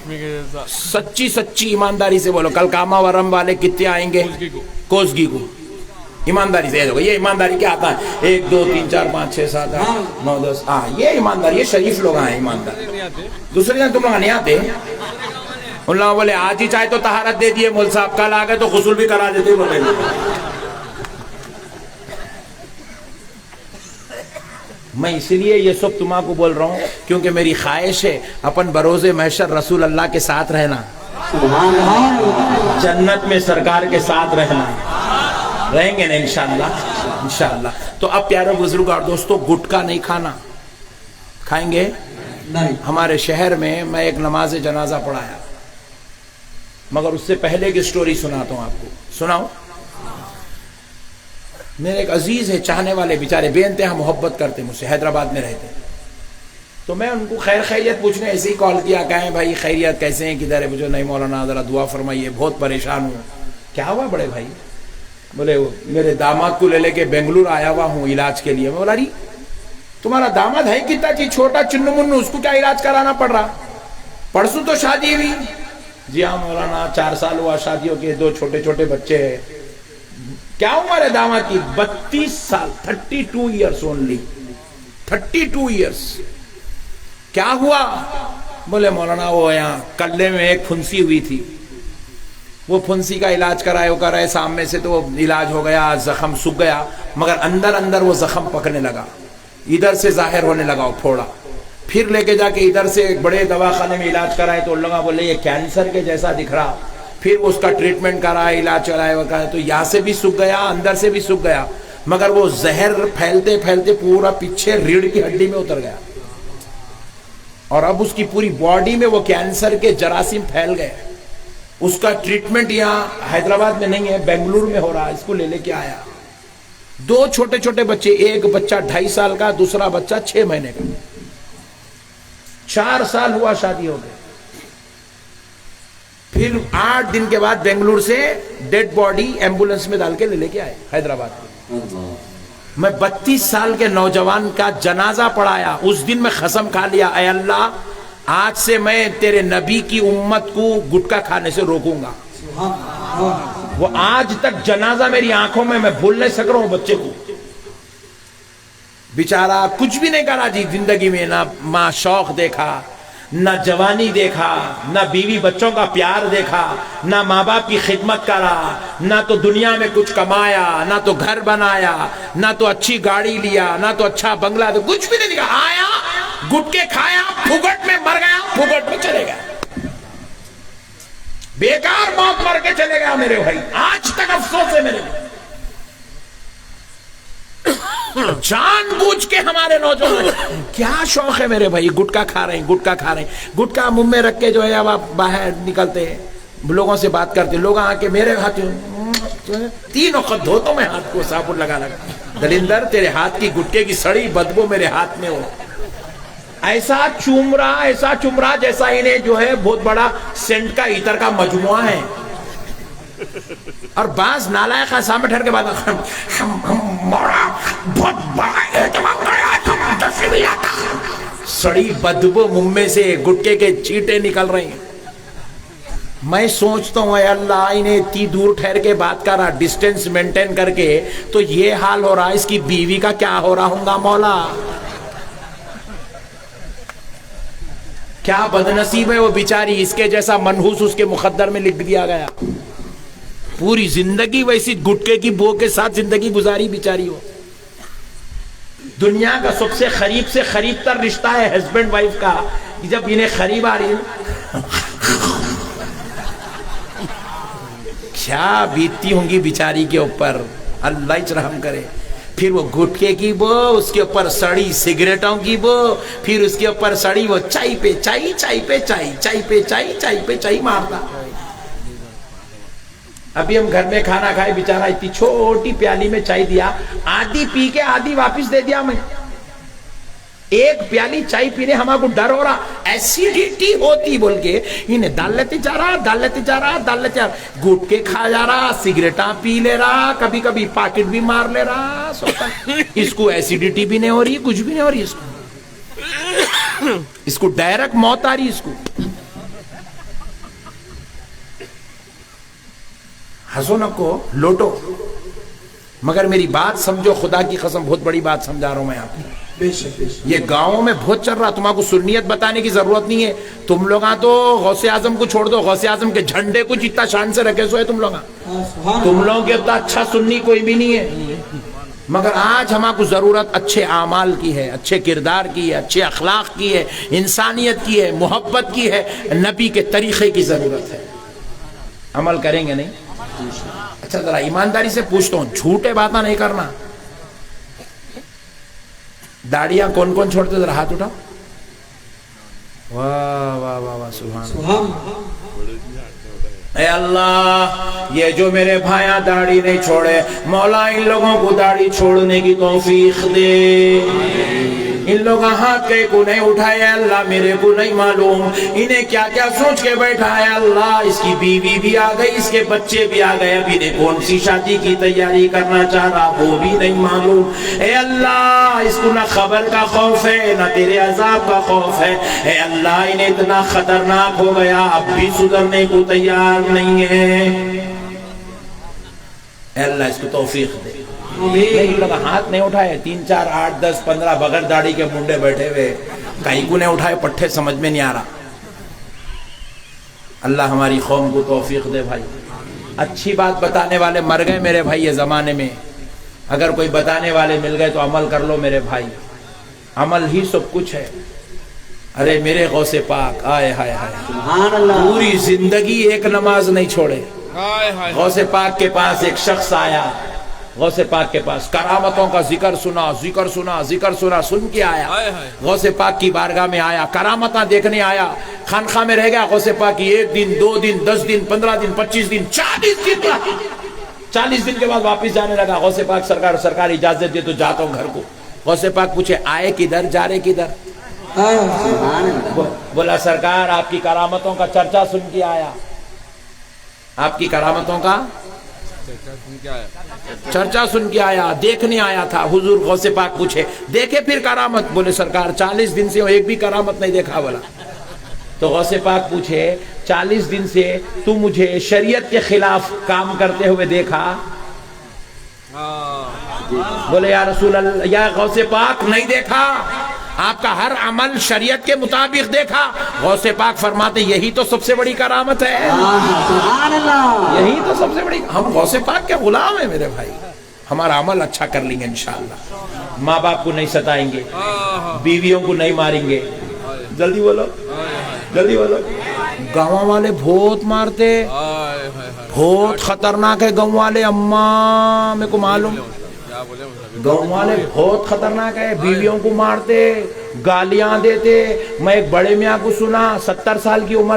S1: سچی ایمانداری سے بولو, کل کاما ورم والے کتنے آئیں گے کوزگی کو؟ ایمانداری سے یہ ایمانداری کیا آتا ہے, 1 2 3 4 5 6 7 8 9 10, یہ ایمانداری, یہ شریف لوگ ہیں ایماندار. دوسرے دن تم لوگ نہیں آتے, ان لوگوں بولے آج ہی چاہے تو طہارت دے دیے مول صاحب, کل آگئے تو غسل بھی کرا دیتے. بولے میں اسی لیے یہ سب تمہاں کو بول رہا ہوں کیونکہ میری خواہش ہے اپن بروز محشر رسول اللہ کے ساتھ رہنا, جنت میں سرکار کے ساتھ رہنا. رہیں گے نا انشاءاللہ. تو اب پیارے بزرگ اور دوستو, گٹکا نہیں کھانا, کھائیں گے نہیں. ہمارے شہر میں میں ایک نماز جنازہ پڑھایا, مگر اس سے پہلے کی سٹوری سناتا ہوں آپ کو. سناؤں؟ میرے ایک عزیز ہے, چاہنے والے بیچارے بے انتہا محبت کرتے مجھ سے, حیدرآباد میں رہتے. تو میں ان کو خیریت پوچھنے ایسے ہی کال کیا, کہیں بھائی خیریت کیسے ہیں, کدھر ہے؟ مجھے نہیں مولانا ذرا دعا فرمائیے, بہت پریشان ہوں. کیا ہوا بڑے بھائی؟ بولے میرے داماد کو لے کے بنگلور آیا ہوا ہوں علاج کے لیے. میں بولا تمہارا داماد ہے کتنا چیز, چھوٹا چنو منو, اس کو کیا علاج کرانا پڑ رہا؟ پرسوں تو شادی ہوئی. جی ہاں مولانا 4 سال ہوا شادیوں کے, 2 چھوٹے چھوٹے بچے ہیں. کیا عمر ہے داماد کی؟ 32 سال, 32 ایئرس اونلی, 32 ایئرس. کیا ہوا؟ بولے مولانا وہ یہاں کلے میں ایک پھنسی ہوئی تھی, وہ پھنسی کا علاج کرائے سامنے سے تو وہ علاج ہو گیا, زخم سوکھ گیا, مگر اندر وہ زخم پکنے لگا, ادھر سے ظاہر ہونے لگا وہ پھوڑا. پھر لے کے جا کے ادھر سے ایک بڑے دواخانے میں علاج کرائے تو لوگ بولے یہ کینسر کے جیسا دکھ رہا. پھر اس کا ٹریٹمنٹ کرائے, علاج کرائے تو یہاں سے بھی سوکھ گیا, اندر سے بھی سوکھ گیا, مگر وہ زہر پھیلتے پورا پیچھے ریڑھ کی ہڈی میں اتر گیا, اور اب اس کی پوری باڈی میں وہ کینسر کے جراثیم پھیل گئے. اس کا ٹریٹمنٹ یہاں حیدرآباد میں نہیں ہے, بنگلور میں ہو رہا. اس کو لے کے آیا. 2 چھوٹے چھوٹے بچے, ایک بچہ 2.5 سال کا, دوسرا بچہ 6 مہینے کا. 4 سال ہوا شادی ہو گئی. پھر 8 دن کے بعد بنگلور سے ڈیڈ باڈی ایمبولنس میں ڈال کے لے کے آئے حیدرآباد میں. میں 32 سال کے نوجوان کا جنازہ پڑھایا. اس دن میں قسم کھا لیا, اے اللہ آج سے میں تیرے نبی کی امت کو گٹکا کھانے سے روکوں گا. وہ آج تک جنازہ میری آنکھوں میں بھول نہیں سک رہا ہوں. بچے کو بیچارہ کچھ بھی نہیں کرا جی زندگی میں, نہ ماں شوق دیکھا, نہ جوانی دیکھا, نہ بیوی بچوں کا پیار دیکھا, نہ ماں باپ کی خدمت کرا, نہ تو دنیا میں کچھ کمایا, نہ تو گھر بنایا, نہ تو اچھی گاڑی لیا, نہ تو اچھا بنگلہ, تو کچھ بھی نہیں دیکھا. آیا گٹکے کھایا, پھگٹ میں مر گیا, پھگٹ میں چلے گیا, بیکار موت مر کے چلے گیا میرے بھائی. آج تک افسوس ہے میرے. جان بوجھ کے ہمارے نوجوان کیا شوق ہے میرے بھائی, گٹکا کھا رہے ہیں, گٹکا کھا رہے ہیں, گٹکا منہ میں رکھ کے جو ہے اب آپ باہر نکلتے ہیں, لوگوں سے بات کرتے, لوگ آ کے میرے ہاتھ 3 وقت دھوتا میں ہاتھ کو صابن لگا لگا, دلندر تیرے ہاتھ کی گٹکے کی سڑی بدبو میرے ہاتھ میں ہو. ایسا چوم رہا جیسا انہیں جو ہے بہت بڑا سینٹ کا عطر کا مجموعہ ہے. اور بعض نالائق سامنے ٹھہر کے بعد سڑی بدبو منہ میں سے گٹکے کے چیٹے نکل رہے ہیں. میں سوچتا ہوں اے اللہ, انہیں اتنی دور ٹھہر کے بات کر رہا, ڈسٹینس مینٹین کر کے, تو یہ حال ہو رہا, اس کی بیوی کا کیا ہو رہا ہوں گا مولا. کیا بدنصیب ہے وہ بیچاری, اس کے جیسا منحوس اس کے مقدر میں لکھ دیا گیا. پوری زندگی ویسی گٹکے کی بو کے ساتھ زندگی گزاری بیچاری ہو. دنیا کا سب سے قریب تر رشتہ ہے ہسبینڈ وائف کا. جب انہیں قریب آ رہی کیا بیتتی ہوں گی بیچاری کے اوپر, اللہ رحم کرے. پھر وہ گٹکے کی بو, اس کے اوپر سڑی سگریٹوں کی بو, پھر اس کے اوپر سڑی وہ چائے پہ چائے, چائے پہ چائے, چائے پہ چائے, چائے پہ چائے مارتا. ابھی ہم گھر میں کھانا کھائے, بیچارہ اتنی چھوٹی پیالی میں چائے دیا, آدھی پی کے آدھی واپس دے دیا. میں ایک پیالی چائے پینے ہمارا کو ڈر ہو رہا, ایسیڈیٹی ہوتی بول کے انہیں ڈال لیتے جا رہا, گٹکے کھا جا رہا, سگریٹاں پی لے رہا, کبھی کبھی پاکٹ بھی مار لے رہا. اس کو ایسیڈیٹی بھی نہیں ہو رہی, کچھ بھی نہیں ہو رہی, اس کو ڈائریکٹ موت آ رہی. اس کو ہنسو نکو لوٹو, مگر میری بات سمجھو, خدا کی قسم بہت بڑی بات سمجھا رہا ہوں میں آپ کو. یہ گاؤں میں بہت چل رہا, تمہارے کو سنیت بتانے کی ضرورت نہیں ہے. تم لوگ تو غوث اعظم کو چھوڑ دو, غوث اعظم کے جھنڈے کو جتنا شان سے رکھے سو ہے تم لوگوں کے اتنا اچھا سنی کوئی بھی نہیں ہے. مگر آج ہمارے کو ضرورت اچھے اعمال کی ہے, اچھے کردار کی ہے, اچھے اخلاق کی ہے, انسانیت کی ہے, محبت کی ہے, نبی کے طریقے کی ضرورت ہے. عمل کریں گے نہیں؟ اچھا ذرا ایمانداری سے پوچھتا ہوں, جھوٹے باتیں نہیں کرنا. داڑیاں کون کون چھوڑتے, ذرا ہاتھ اٹھا. واہ واہ واہ واہ, سبحان. اے اللہ, یہ جو میرے بھائیاں داڑھی نہیں چھوڑے, مولا ان لوگوں کو داڑھی چھوڑنے کی توفیق دے. ان لوگ ہاتھ کے کو نہیں اٹھائے اللہ, میرے کو نہیں معلوم انہیں کیا کیا سوچ کے بیٹھا ہے اللہ. اس کی بیوی بھی آ گئی, اس کے بچے بھی آ گئے, ابھی نے کون سی شادی کی تیاری کرنا چاہ رہا وہ بھی نہیں معلوم. اے اللہ, اس کو نہ خبر کا خوف ہے نہ تیرے عذاب کا خوف ہے. اے اللہ, انہیں اتنا خطرناک ہو گیا, اب بھی سدھرنے کو تیار نہیں ہے. اے اللہ اس کو توفیق دے. لوگ ہاتھ نہیں اٹھائے, 3 4 8 10 15 بغیر داڑھی کے منڈے بیٹھے ہوئے, کہیں کو نہیں اٹھائے, پٹھے سمجھ میں نہیں آ رہا. اللہ ہماری قوم کو توفیق دے. بھائی اچھی بات بتانے والے مر گئے میرے بھائی یہ زمانے میں, اگر کوئی بتانے والے مل گئے تو عمل کر لو میرے بھائی, عمل ہی سب کچھ ہے. ارے میرے غوث پاک, آئے ہائے ہائے, پوری زندگی ایک نماز نہیں چھوڑے. غوث پاک کے پاس ایک شخص آیا, غوث پاک کے پاس کرامتوں کا ذکر سنا, سن کے آیا. غوث پاک کی بارگاہ میں آیا, کرامتاں دیکھنے آیا, خانقاہ میں رہ گیا غوث پاک کی 1 دن 2 دن 10 دن 15 دن 25 دن 40 دن کے بعد واپس جانے لگا. غوث پاک سرکار اجازت دے تو جاتا ہوں گھر کو. غوث پاک پوچھے آئے کدھر, جا رہے کدھر؟ بولا سرکار آپ کی کرامتوں کا چرچا سن کے آیا. آپ کی کرامتوں کا چرچا سن کے آیا, دیکھنے آیا تھا. حضور غوث پاک پوچھے دیکھے پھر کرامت؟ بولے سرکار 40 دن سے ایک بھی کرامت نہیں دیکھا. بولا تو غوث پاک پوچھے 40 دن سے تو مجھے شریعت کے خلاف کام کرتے ہوئے دیکھا؟ بولے یا رسول اللہ, یا غوث پاک نہیں دیکھا, آپ کا ہر عمل شریعت کے مطابق دیکھا. غوث پاک فرماتے یہی تو سب سے بڑی کرامت ہے, یہی تو سب سے بڑی. ہم غوث پاک کے غلام ہیں میرے بھائی, ہمارا عمل اچھا کر لیں گے انشاءاللہ. ماں باپ کو نہیں ستائیں گے, بیویوں کو نہیں ماریں گے. جلدی بولو, جلدی بولو. گاؤں والے بہت مارتے, بہت خطرناک ہے گاؤں والے. اماں میرے کو معلوم, گاؤں والے بہت خطرناک ہے، بیویوں کو مارتے، گالیاں دیتے. میں ایک بڑے میاں کو سنا 70 سال کی عمر